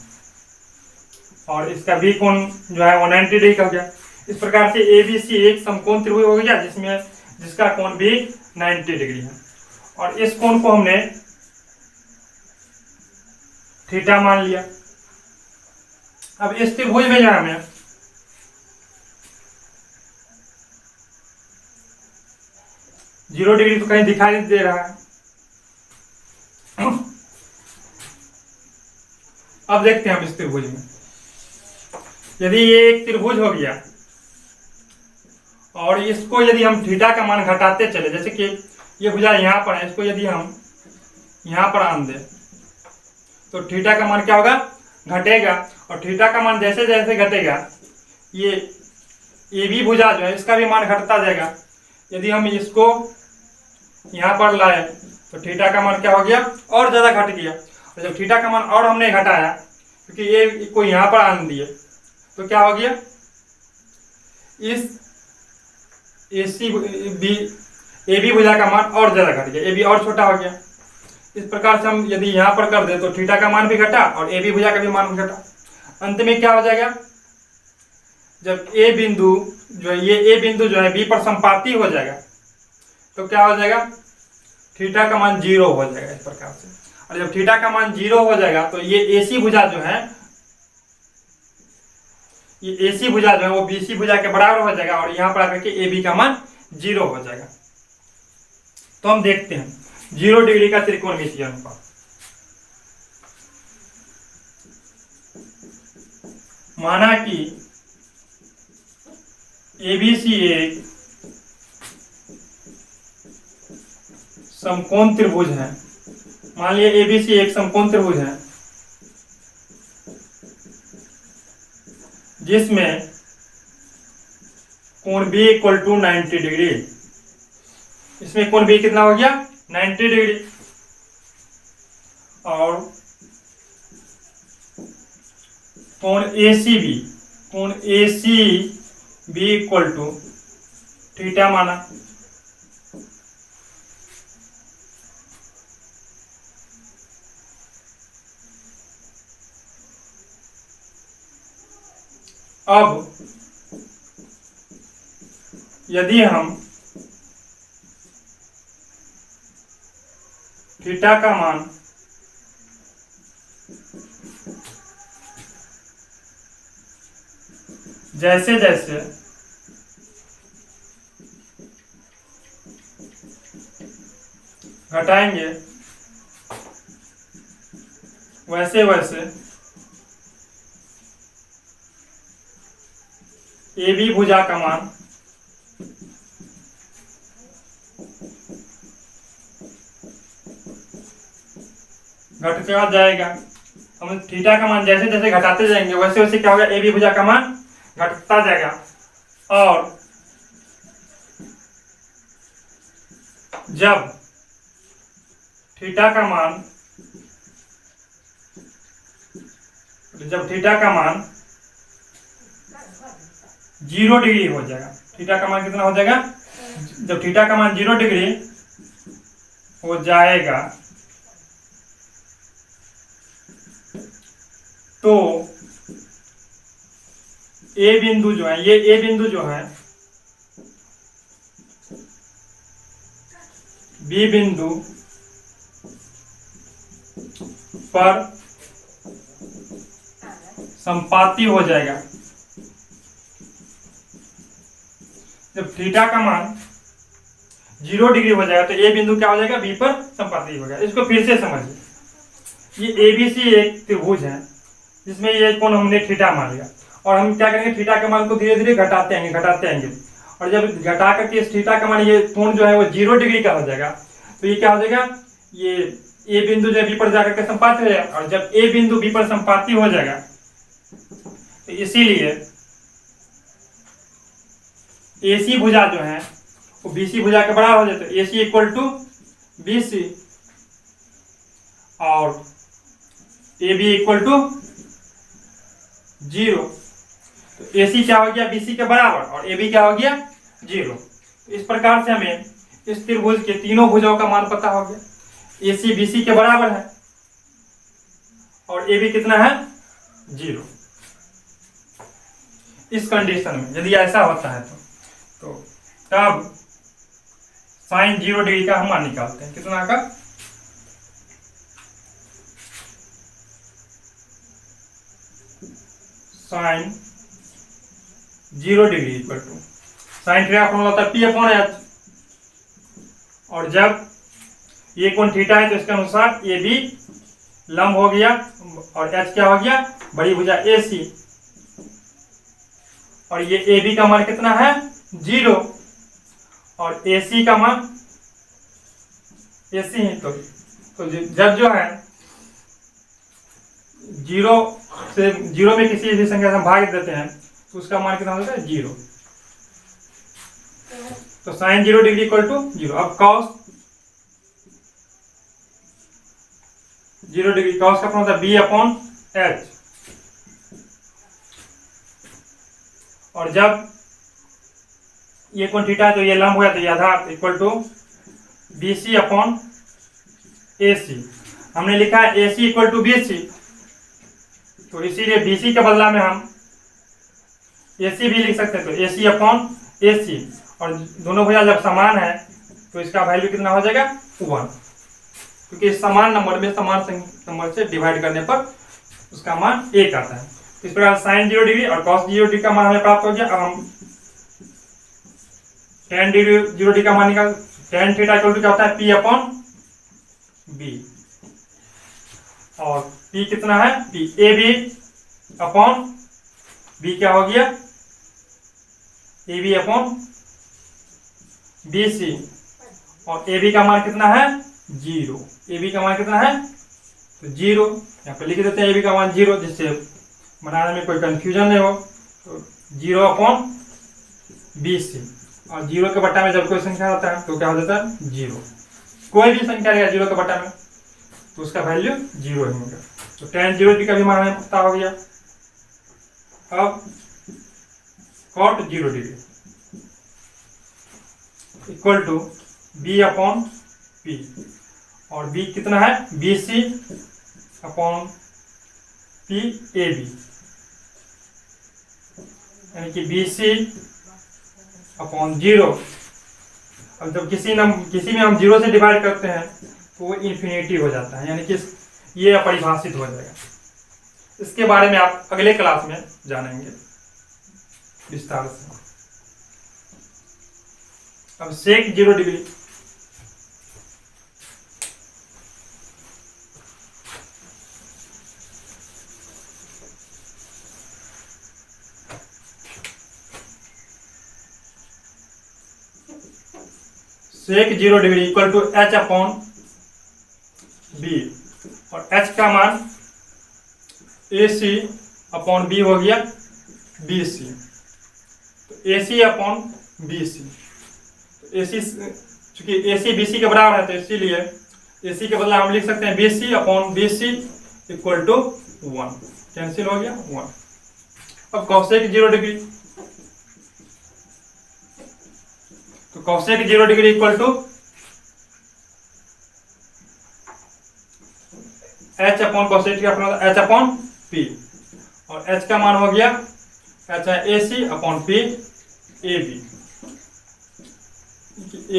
और इसका भी कोण जो है 190 डिग्री का हो गया। इस प्रकार से ABC एक समकोण त्रिभुज हो गया जिसका कोण भी 90 डिग्री है, और इस कोण को हमने थीटा मान लिया। अब इस त्रिभुज में जो हमें जीरो डिग्री तो कहीं दिखाई नहीं दे रहा है। अब देखते हैं हम इस त्रिभुज में, यदि ये एक त्रिभुज हो गया और इसको यदि हम थीटा का मान घटाते चले, जैसे कि ये भुजा यहां पर है, इसको यदि हम यहां पर आन दें तो थीटा का मान क्या होगा, घटेगा, और थीटा का मान जैसे जैसे घटेगा ये AB भुजा जो है इसका भी मान घटता जाएगा। यदि हम इसको यहां पर लाए तो थीटा का मान क्या हो गया, और ज्यादा घट गया, और जब थीटा का मान और हमने घटाया क्योंकि ये को यहां पर आन दिए तो क्या हो गया, इस AB भुजा का मान और ज्यादा घट गया, AB और छोटा हो गया। इस प्रकार से हम यदि यहां पर कर दे तो थीटा का मान भी घटा और AB भुजा का भी मान घटा। अंत में क्या हो जाएगा, जब A बिंदु जो है, ये A बिंदु जो है B पर संपाती हो जाएगा तो क्या हो जाएगा, थीटा का मान 0 हो जाएगा इस प्रकार से। और जब थीटा का मान 0 हो जाएगा तो ये AC भुजा जो है, ये AC भुजा जो है वो BC भुजा के बराबर हो जाएगा, और यहां पर आकर के AB का मान 0 हो जाएगा। तो हम देखते हैं 0 डिग्री का त्रिकोणमितीय अनुपात। माना कि ABC एक समकोण त्रिभुज है, मान लिया ABC एक समकोण त्रिभुज है जिसमें कोण B इक्वल टू 90 डिग्री। इसमें कोण B कितना हो गया, 90 डिग्री, और कोण ACB इक्वल टू थीटा माना। अब यदि हम थीटा का मान जैसे जैसे घटाएंगे वैसे वैसे AB भुजा का मान घटता जाएगा। हम थीटा का मान जैसे जैसे घटाते जाएंगे वैसे वैसे क्या होगा, AB भुजा का मान घटता जाएगा, और जब थीटा का मान 0 डिग्री हो जाएगा, थीटा का मान कितना हो जाएगा, जब थीटा का मान 0 डिग्री हो जाएगा तो A बिंदु जो है, ये A बिंदु जो है B बिंदु पर संपाती हो जाएगा। जब थीटा का मान 0 डिग्री हो जाएगा तो A बिंदु क्या हो जाएगा, B पर संपाती हो जाएगा। इसको फिर से समझिए, ये ABC एक त्रिभुज है जिसमें ये कोण हमने थीटा मान लिया, और हम क्या करेंगे, थीटा के मान को धीरे धीरे घटाते आएंगे, और जब घटा करके इस थीटा का मान, ये कोण जो है वो 0 डिग्री का हो जाएगा तो ये क्या हो जाएगा, ये A बिंदु जो है B पर जाकर के संपाती हो जाएगा, और जब A बिंदु B पर संपाती हो जाएगा तो इसीलिए AC भुजा जो है वो BC भुजा के बराबर हो जाता है। AC इक्वल टू BC और AB इक्वल टू 0। तो AC क्या हो गया, BC के बराबर, और AB क्या हो गया, 0। इस प्रकार से हमें इस त्रिभुज के तीनों भुजाओं का मान पता हो गया। AC BC के बराबर है और AB कितना है, 0। इस कंडीशन में यदि ऐसा होता है तो तब साइन 0 डिग्री का हम मान निकालते हैं। कितना का? Sine 0 degree equal to sine theta का फॉर्मूला होता है P/H, और जब ये कोण थीटा है तो इसके अनुसार ए बी लंब हो गया और एच क्या हो गया? बड़ी भुजा AC, और ये ए बी का मान कितना है? 0, और AC का मान AC है तो जब जो है 0 में किसी भी संख्या से हम भाग देते हैं तो उसका मान कितना होता है? 0। तो साइन 0 डिग्री इक्वल टू 0। अब कॉस 0 डिग्री, कॉस का फॉर्मूला होता है B/H, और जब ये कोण थीटा है तो ये लंब हुआ तो ये आधार इक्वल टू BC/AC। हमने लिखा है AC इक्वल टू BC, तो इसीलिए BC के बदला में हम AC भी लिख सकते हैं, तो AC/AC, और दोनों भुजा जब समान है तो इसका वैल्यू कितना हो जाएगा? 1, क्योंकि समान नंबर में समान नंबर से डिवाइड करने पर उसका मान 1 आता है। तो इस प्रकार साइन 0 डिग्री और कॉस 0 डिग्री का मान हमें प्राप्त हो गया। अब हम tan 0 डिग्री का मान निकाल, tan थीटा इक्वल टू क्या होता है? P/B, और P कितना है? P AB/B क्या हो गया? AB/BC, और AB का मान कितना है? 0। AB का मान कितना है? तो 0 यहाँ पे लिख देते हैं AB का मान 0, जिससे बनाने में कोई कंफ्यूजन नहीं हो। तो 0/BC, और 0 के बट्टा में जब कोई संख्या होता है तो क्या हो जाता है? 0। कोई भी संख्या रहेगा 0 के बट्टा में तो उसका वैल्यू 0 ही होगा। तो tan 0 डिग्री का भी मान हमें पता हो गया। अब cot 0 degree equal to B/P, और B कितना है? BC/PAB, यानी कि BC/0। अब जब किसी में हम 0 से डिवाइड करते हैं तो वो इन्फिनिटी हो जाता है, यानी कि ये अपरिभाषित हो जाएगा। इसके बारे में आप अगले क्लास में जानेंगे विस्तार से। अब sec 0 degree, sec 0 degree equal to H/B, और H का मान AC/B हो गया BC, तो AC/BC, तो AC चूंकि AC BC के बराबर है तो इसीलिए AC के बदला हम लिख सकते हैं BC/BC इक्वल टू 1, कैंसिल हो गया 1। अब कॉसेक 0 डिग्री, तो cosec 0 degree equal to H/cosec का फॉर्मूला H/P, और H का मान हो गया H है AC/P AB,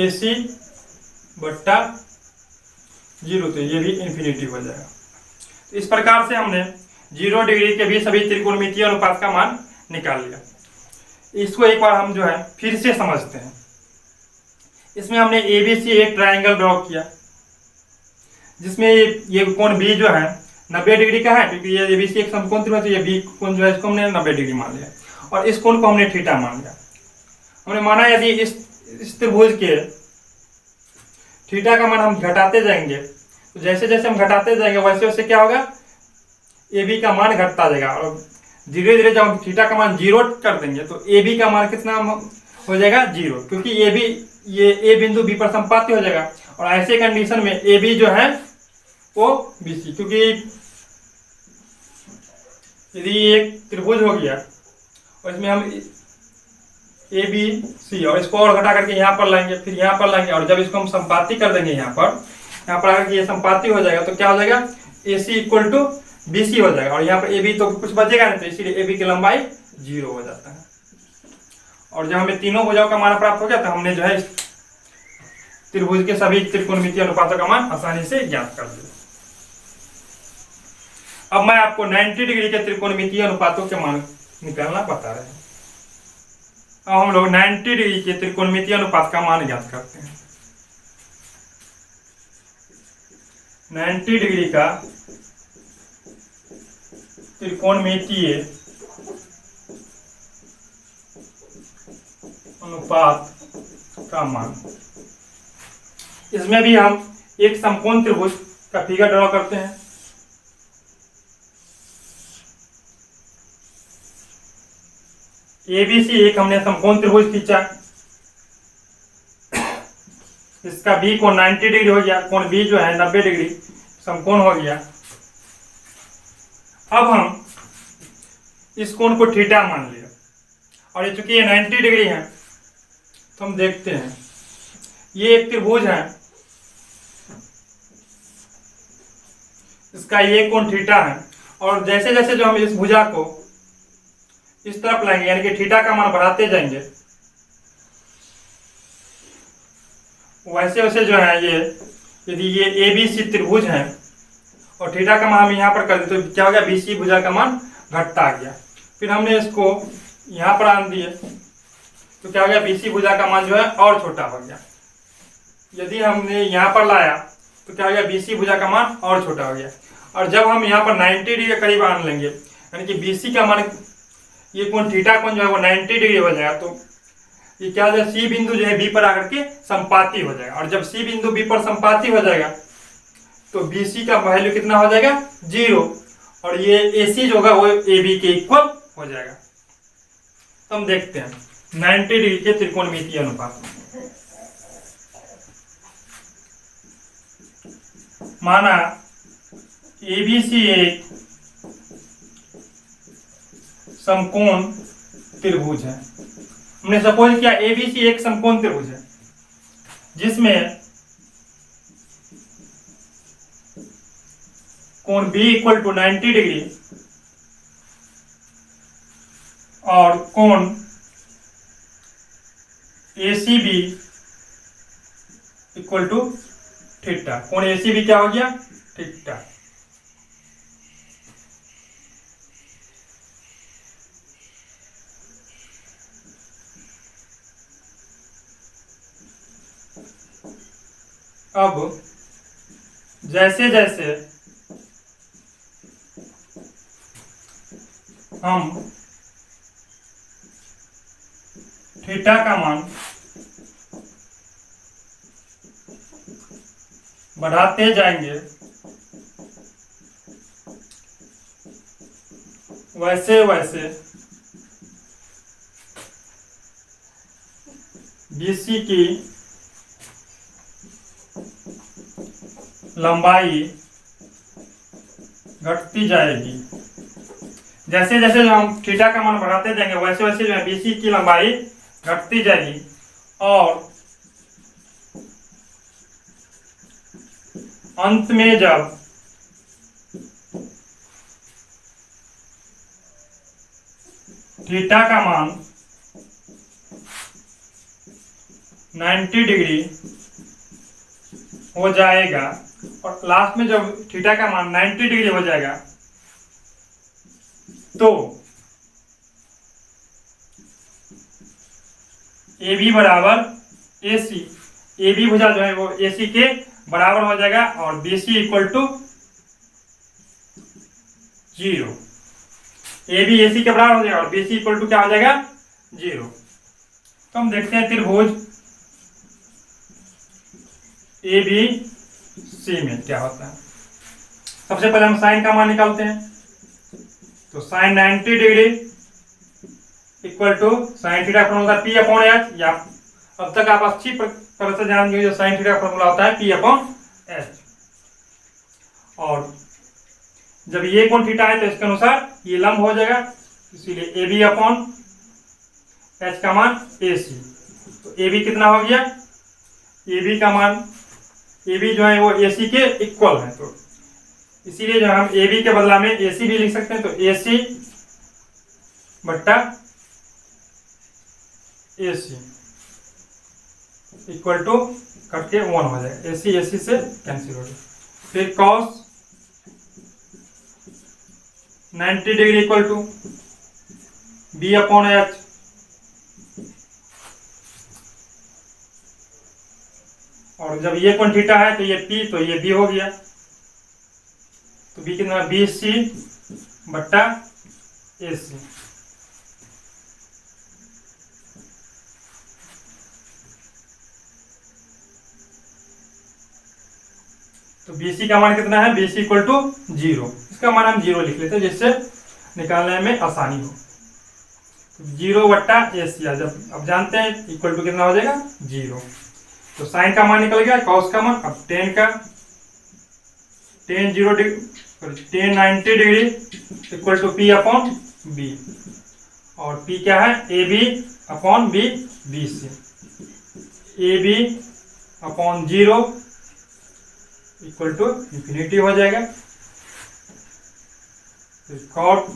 AC/0, तो ये भी इन्फिनिटी हो जाएगा। तो इस प्रकार से हमने 0 डिग्री के भी सभी त्रिकोणमितीय अनुपात का मान निकाल लिया। इसको एक बार हम जो है फिर से समझते हैं। इसमें हमने ABC एक ट्रायंगल ड्रॉ किया, जिसमें ये कोण B जो है 90 डिग्री का है, क्योंकि ये ABC एक समकोण त्रिभुज है, तो ये B कोण जो है इसको हमने 90 डिग्री मान लिया, और इस कोण को हमने थीटा मान लिया। हमने माना यदि इस त्रिभुज के थीटा का मान हम घटाते जाएंगे, तो जैसे जैसे हम घटाते जाएंगे वैसे वैसे क्या होगा? AB का मान घटता जाएगा, और धीरे धीरे जब हम थीटा का मान 0 कर देंगे तो AB का मान कितना हो जाएगा? 0, क्योंकि ये A बिंदु B पर संपाती हो जाएगा, और ऐसे कंडीशन में AB जो है वो BC, क्योंकि यदि एक त्रिभुज हो गया और इसमें हम ABC और इसको और घटा करके यहाँ पर लाएंगे, फिर यहाँ पर लाएंगे, और जब इसको हम संपाती कर देंगे यहाँ पर आकर ये संपाती हो जाएगा, तो क्या हो जाएगा? AC इक्वल टू BC हो जाएगा, और यहाँ पर AB तो कुछ बचेगा नहीं, तो इसीलिए AB की लंबाई 0 हो जाता है। और जब हमें तीनों भुजाओं का मान प्राप्त हो गया तो हमने जो है त्रिभुज के सभी त्रिकोणमितीय अनुपातों का मान आसानी से ज्ञात कर दिया। अब मैं आपको 90 डिग्री के त्रिकोणमितीय अनुपातों के मान निकालना बता रहे हैं। अब हम लोग 90 डिग्री के त्रिकोणमितीय अनुपात का मान ज्ञात करते हैं। 90 डिग्री का त्रिकोणमितीय अनुपात का मान, इसमें भी हम एक समकोण त्रिभुज का फिगर ड्रॉ करते हैं। ABC एक हमने समकोण त्रिभुज खींचा, इसका B कोण 90 डिग्री हो गया, कोण B जो है 90 डिग्री समकोण हो गया। अब हम इस कोण को थीटा मान लिया और ये चूंकि ये 90 डिग्री है तो हम देखते हैं ये एक त्रिभुज है, इसका ये कोण थीटा है और जैसे जैसे जो हम इस भुजा को इस तरफ लाएंगे यानी कि थीटा का मान बढ़ाते जाएंगे वैसे वैसे जो है ये, यदि ये ABC त्रिभुज है और थीटा का मान हम यहाँ पर कर दें तो क्या हो गया, BC भुजा का मान घटता गया। फिर हमने इसको यहाँ पर आन दिए तो क्या हो गया, BC भुजा का मान जो है और छोटा हो गया। यदि हमने यहाँ पर लाया तो क्या हो गया, BC भुजा का मान और छोटा हो गया। और जब हम यहाँ पर 90 डिग्री के करीब आने लेंगे यानी कि BC का मान, ये कोण थीटा कोण जो है वो 90 डिग्री हो जाएगा तो ये क्या हो जाएगा, C बिंदु जो है B पर आकर के संपाती हो जाएगा। और जब C बिंदु B पर संपाती हो जाएगा तो BC का वैल्यू कितना हो जाएगा, 0, और ये AC जो होगा वो AB के इक्वल हो जाएगा। तो हम देखते हैं 90 डिग्री के त्रिकोणमितीय अनुपात। माना ABC एक समकोण त्रिभुज है। हमने सपोज किया ABC एक समकोण त्रिभुज है जिसमें कोण B इक्वल टू 90 डिग्री और कोण ACB इक्वल टू थीटा। कोण ACB क्या हो गया, थीटा। अब जैसे जैसे हम थीटा का मान बढ़ाते जाएंगे वैसे वैसे BC की लंबाई घटती जाएगी। जैसे जैसे जो हम थीटा का मान बढ़ाते जाएंगे वैसे वैसे जो है BC की लंबाई घटती जाएगी और अंत में जब थीटा का मान 90 डिग्री हो जाएगा और लास्ट में जब थीटा का मान 90 डिग्री हो जाएगा तो AB बराबर AC, AB भुजा जो है वो AC के बराबर हो जाएगा और BC equal to 0। AB AC के बराबर हो जाएगा और BC इक्वल टू क्या हो जाएगा, 0। तो हम देखते हैं त्रिभुज ABC में क्या होता है। सबसे पहले हम साइन का मान निकालते हैं तो sine 90 degree equal to sine theta formula होता है P अपॉन H, या अब तक आप अच्छी तरह से जान गए जो साइन थीटा फॉर्मूला होता है P अपॉन H। और जब ये कोण थीटा है तो इसके अनुसार ये लंब हो जाएगा, इसीलिए AB अपॉन H का मान AC। तो AB कितना हो गया, AB का मान, AB जो है वो AC के इक्वल है तो इसीलिए जो हम AB के बदला में AC भी लिख सकते हैं। तो AC बट्टा ए सी इक्वल टू कट के 1 हो जाएगा, ए सी से कैंसिल हो जाएगा। फिर cos 90 degree equal to B upon H, और जब ये कोण थीटा है तो ये पी, तो ये बी हो गया। तो बी कितना, बी सी बट्टा ए सी। तो बी सी का मान कितना है, बी सी इक्वल टू 0। इसका मान हम 0 लिख लेते हैं जिससे निकालने में आसानी हो। 0 बट्टा ए सी, जब अब जानते हैं इक्वल टू कितना हो जाएगा 0। तो साइन का मान निकल गया, कॉस का मान। अब tan 90 degree equal to P upon B, और पी क्या है, A B upon B, B C. A B upon 0 equal to infinity हो जाएगा। Cot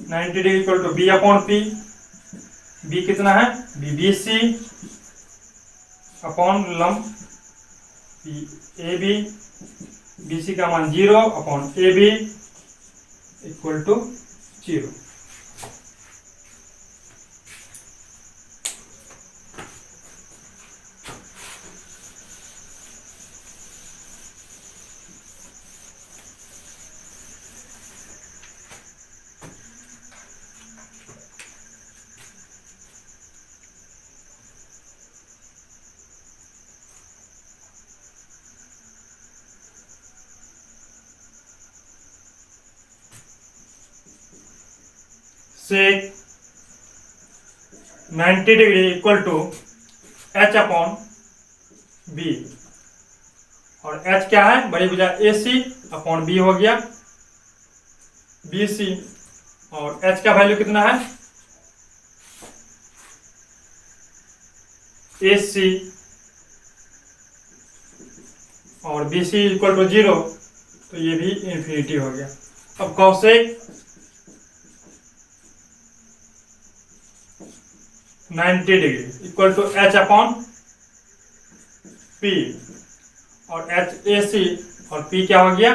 90 degree equal to B upon P, B कितना है, बी बी सी अपॉन लंब A B, B सी का मान 0 upon A B equal to 0। Sec 90 degree equal to H upon B, और H क्या है, बड़ी भुजा ए सी अपॉन बी हो गया बी सी, और एच का वैल्यू कितना है, ए सी, और बी सी इक्वल टू 0, तो ये भी इंफिनिटी हो गया। अब cosec 90 degree equal to H upon P, और एच ए सी, और पी क्या हो गया,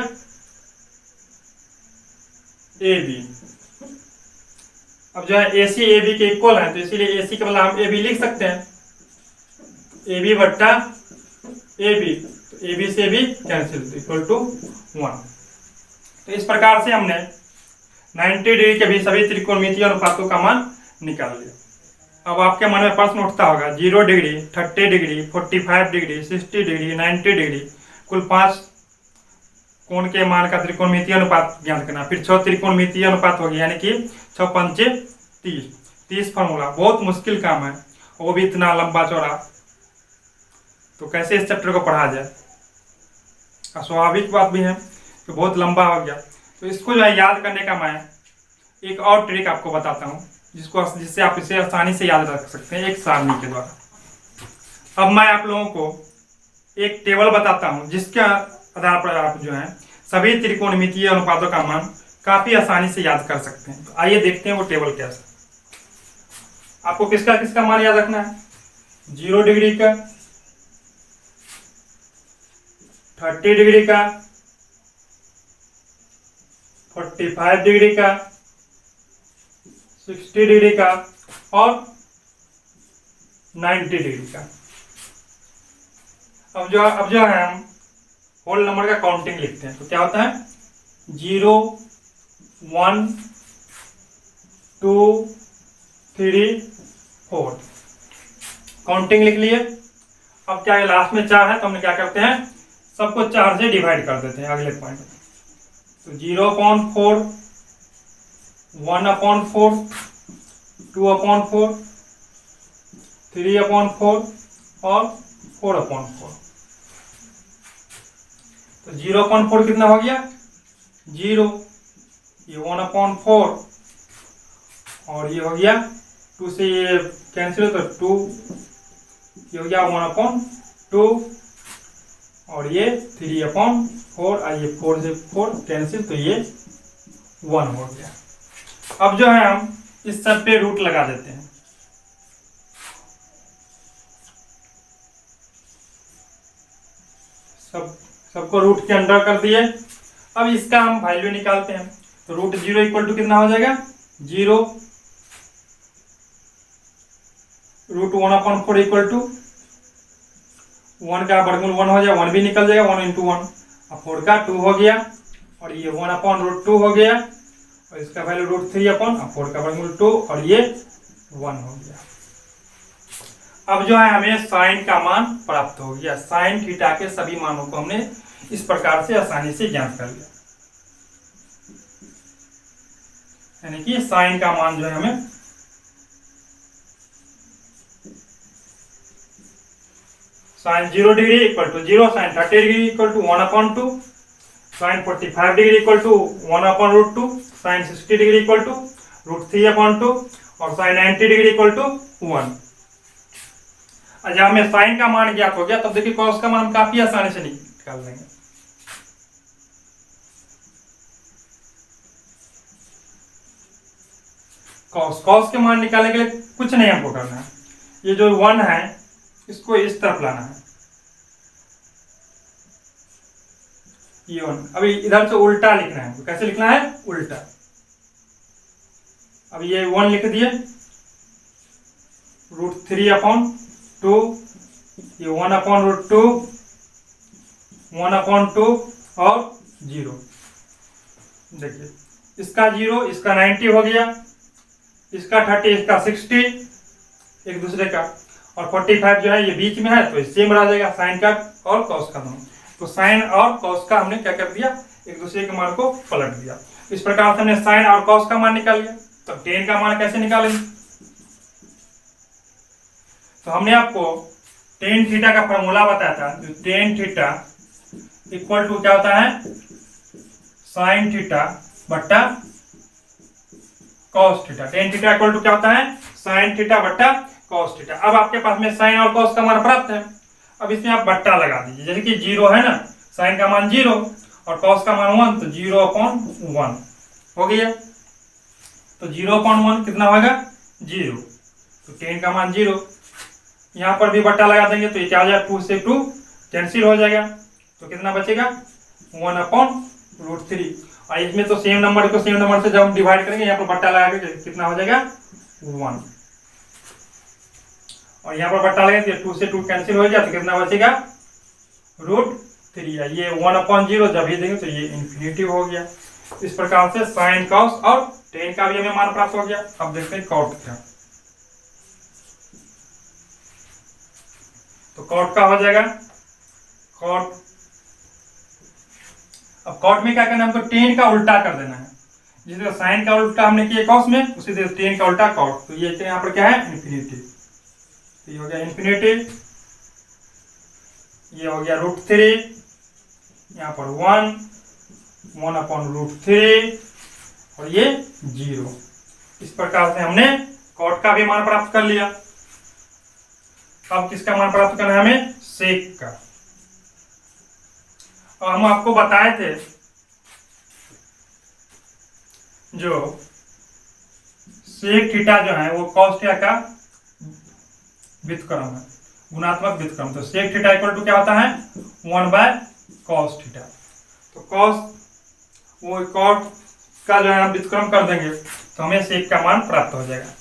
ए बी। अब जो है ए सी ए बी के इक्वल है, तो इसीलिए ए सी के बदला हम ए बी लिख सकते हैं, ए बी बट्टा ए बी, तो ए बी से भी कैंसिल इक्वल टू 1। तो इस प्रकार से हमने 90 डिग्री के भी सभी त्रिकोणमितीय अनुपातों का मान निकाल लिया। अब आपके मन में प्रश्न उठता होगा, 0 degree, 30 degree, 45 degree, 60 degree, 90 degree, कुल 5 कोण के मान का त्रिकोणमितीय अनुपात ज्ञात करना। फिर 6 त्रिकोणमितीय अनुपात हो गया, यानी कि 6 पंचे 30 फॉर्मूला। बहुत मुश्किल काम है, वो भी इतना लंबा चौड़ा, तो कैसे इस चैप्टर को पढ़ा जाए। स्वाभाविक बात भी है कि बहुत लंबा हो गया, तो इसको जो है याद करने का मैं एक और ट्रिक आपको बताता हूँ, जिससे आप इसे आसानी से याद रख सकते हैं एक सारणी के द्वारा। अब मैं आप लोगों को एक टेबल बताता हूं, जिसके आधार पर आप जो है सभी त्रिकोणमितीय अनुपातों का मान काफी आसानी से याद कर सकते हैं। तो आइए देखते हैं वो टेबल कैसा। आपको किसका किसका मान याद रखना है, 0 डिग्री का, 30 डिग्री का, 45 डिग्री का, 60 डिग्री का, और 90 डिग्री का। अब जो है हम होल नंबर का काउंटिंग लिखते हैं, तो क्या होता है, 0 1 2 3 4, काउंटिंग लिख लिए। अब क्या है, लास्ट में 4 है, तो हम क्या करते हैं, सबको 4 से डिवाइड कर देते हैं अगले पॉइंट में। तो 0/4, 1/4, 2/4, 3/4 और 4/4। तो 0/4 कितना हो गया, 0, ये 1/4, और ये हो गया 2 से ये कैंसिल हो, तो 2, ये हो गया 1/2, और ये 3/4, और ये 4 से 4 कैंसिल, तो ये 1 हो गया। अब जो है हम इस सब पे रूट लगा देते हैं। सबको रूट के अंडर कर दिए। अब इसका हम वैल्यू निकालते हैं। तो रूट 0 इक्वल टू कितना हो जाएगा 0, रूट 1/4 इक्वल टू 1 का वर्गमूल 1 हो जाए, 1 भी निकल जाएगा, 1 इंटू 1, अब 4 का 2 हो गया, और ये 1/√2 हो गया, और इसका वैल्यू √3/4 का वर्गमूल 2, और ये 1 हो गया। अब जो है हमें साइन का मान प्राप्त हो गया। साइन थीटा के सभी मानों को हमने इस प्रकार से आसानी से ज्ञात कर लिया, यानी कि साइन का मान जो है हमें sine 0 degree equal to 0, sine 30 degree equal to 1/2, sine 45 degree equal to 1/√2, sine 60 degree equal to √3/2, और साइन 90 डिग्री इक्वल टू 1। जब हमें साइन का मान ज्ञात हो गया, तब देखिए कॉस का मान हम काफी आसानी से निकाल लेंगे। कॉस के मान निकालने के लिए कुछ नहीं हमको करना है, ये जो 1 है इसको इस तरफ लाना है, ये 1। अभी इधर से उल्टा लिखना है, कैसे लिखना है उल्टा। अब ये 1 लिख दिए, √3/2, ये 1/√2, 1/2 और 0। देखिए इसका 0, इसका 90 हो गया, इसका 30, इसका 60 एक दूसरे का, और 45 जो है ये बीच में है, तो सेम रह जाएगा साइन का और कॉस का दोनों। तो साइन और कॉस का हमने क्या कर दिया, एक दूसरे के मान को पलट दिया। इस प्रकार से हमने साइन और कॉस का मान निकाल लिया। तो टेन का मान कैसे निकालेंगे, तो हमने आपको टेन थीटा का फॉर्मूला बताया था। टेन थीटा इक्वल टू क्या होता है साइन थीटा बट्टा cos theta. Tan theta equal to क्या होता है साइन थीटा बट्टा कॉस थीटा। अब आपके पास में साइन और कॉस का मान प्राप्त है, अब इसमें आप बट्टा लगा दीजिए। जैसे कि 0 है ना, साइन का मान 0 और कॉस का मान 1, तो 0/1 हो गया। तो 0/1 कितना होगा 0, तो टेन का मान 0। यहां पर भी बट्टा लगा देंगे, तो ये क्या हो जाएगा 2 से 2 कैंसिल हो जाएगा, तो कितना बचेगा 1/√3। और इसमें तो सेम नंबर को सेम नंबर से जब हम डिवाइड करेंगे, यहाँ पर बट्टा लगा के कितना हो जाएगा 1, और यहाँ पर बट्टा लगे तो 2 से 2 कैंसिल हो गया, तो कितना बचेगा √3। ये 1/0 जब ये देंगे तो ये इन्फिनिटी हो गया। इस प्रकार से साइन कॉस और टेन का भी हमें मान प्राप्त हो गया। अब देखते हैं कॉट का। तो कॉट का हो जाएगा कॉट। अब कॉट में क्या करना है, हमको टेन का उल्टा कर देना है। जिस तरह साइन का उल्टा हमने किया कॉस में, उसी तरह टेन का उल्टा कॉट। तो ये यहाँ पर क्या है इन्फिनिटी, तो ये हो गया इन्फिनिटी, ये हो गया √3, यहाँ पर 1/√3 और ये 0। इस प्रकार से हमने कॉट का भी मान प्राप्त कर लिया। अब किसका मान प्राप्त करना है हमें सेक का। और हम आपको बताए थे जो सेक थीटा जो है वो कॉस थीटा का व्युत्क्रम है, गुणात्मक व्युत्क्रम। तो सेक थीटा इक्वल टू क्या होता है 1/cos थीटा। तो कॉस वो कॉट का जो है हम व्युत्क्रम कर देंगे, तो हमें सेक का मान प्राप्त हो जाएगा।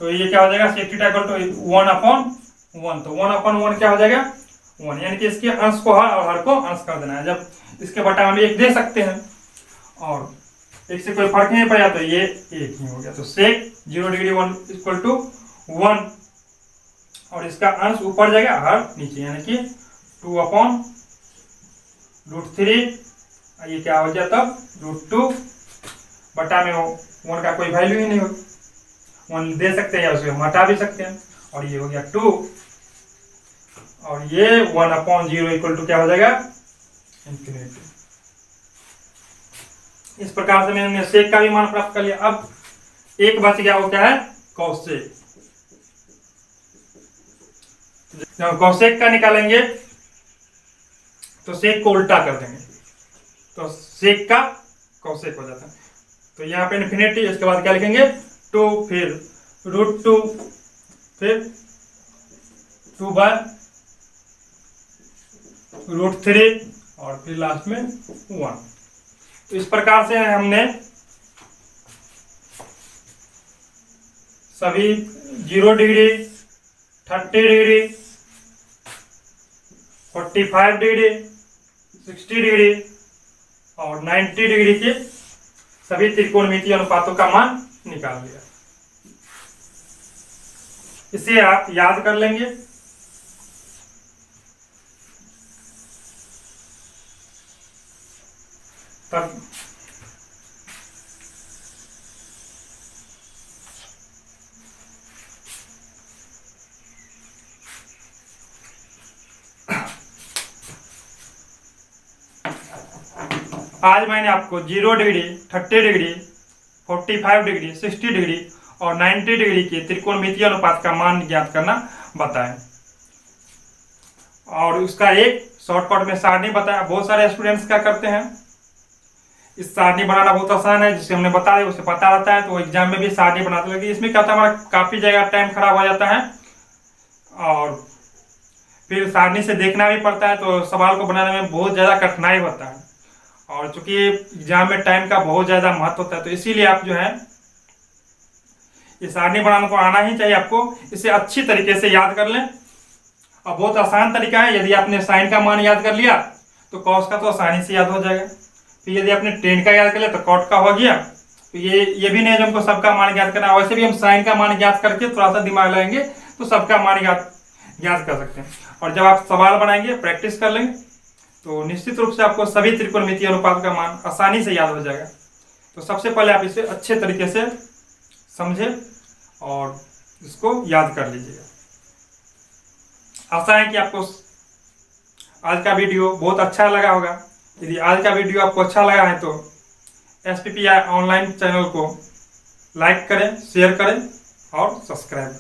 तो ये क्या हो जाएगा सेक थीटा इक्वल टू 1/1। तो 1/1 क्या हो जाएगा 1, यानी कि इसके अंश को हर और हर को अंश कर देना है। जब इसके बटा हम 1 दे सकते हैं और एक से कोई फर्क नहीं पड़ा, तो ये 1 ही हो गया। तो सेक 0 डिग्री 1 इक्वल टू 1, और इसका अंश ऊपर जाएगा हर नीचे, यानी कि 2/√3। ये क्या हो गया तब √2 बटा में 1 का कोई वैल्यू ही नहीं होगी, 1 दे सकते हैं या उसे हटा भी सकते हैं, और ये हो गया 2, और ये 1/0 इक्वल टू क्या हो जाएगा इन्फिनिटी। इस प्रकार से मैंने सेक का भी मान प्राप्त कर लिया। अब एक बच गया, वो क्या है कॉसेक। जब कॉसेक का निकालेंगे तो सेक को उल्टा कर देंगे, तो सेक का कौशिक हो जाता है। तो यहाँ पे इन्फिनिटी, इसके बाद क्या लिखेंगे 2, फिर √2, फिर 2/√3 और फिर लास्ट में 1। तो इस प्रकार से हमने सभी 0 डिग्री, 30 डिग्री, 45 डिग्री, 60 डिग्री और 90 डिग्री के सभी त्रिकोणमितीय अनुपातों का मान निकाल लिया। इसे आप याद कर लेंगे। तब आज मैंने आपको 0 डिग्री, 30 डिग्री, 45 डिग्री, 60 डिग्री और 90 डिग्री के त्रिकोणमितीय अनुपात का मान ज्ञात करना बताया और उसका एक शॉर्टकट में सारणी बताया। बहुत सारे स्टूडेंट्स क्या करते हैं, इस सारणी बनाना बहुत आसान है, जिसे हमने बताया उसे पता रहता है तो एग्जाम में भी सारणी बनाते लगे। इसमें क्या होता है, हमारा काफी जगह टाइम खराब हो जाता है और फिर सारणी से देखना भी पड़ता है, तो सवाल को बनाने में बहुत ज्यादा कठिनाई होता है। और चूंकि एग्जाम में टाइम का बहुत ज्यादा महत्व होता है, तो इसीलिए आप जो है ये सारणी बनाने को आना ही चाहिए आपको। इसे अच्छी तरीके से याद कर लें और बहुत आसान तरीका है। यदि आपने साइन का मान याद कर लिया तो कॉस का तो आसानी से याद हो जाएगा। फिर यदि आपने टेन का याद कर लिया तो कॉट का हो गया। तो ये भी नहीं है हमको सबका मान याद करना, वैसे भी हम साइन का मान याद करके थोड़ा सा दिमाग लगाएंगे तो सबका मान याद कर सकते हैं। और जब आप सवाल बनाएंगे, प्रैक्टिस कर लेंगे, तो निश्चित रूप से आपको सभी त्रिकोणमितीय अनुपात का मान आसानी से याद हो जाएगा। तो सबसे पहले आप इसे अच्छे तरीके से समझे और इसको याद कर लीजिएगा। आशा है कि आपको आज का वीडियो बहुत अच्छा लगा होगा। यदि आज का वीडियो आपको अच्छा लगा है तो SPPI ऑनलाइन चैनल को लाइक करें, शेयर करें और सब्सक्राइब करें।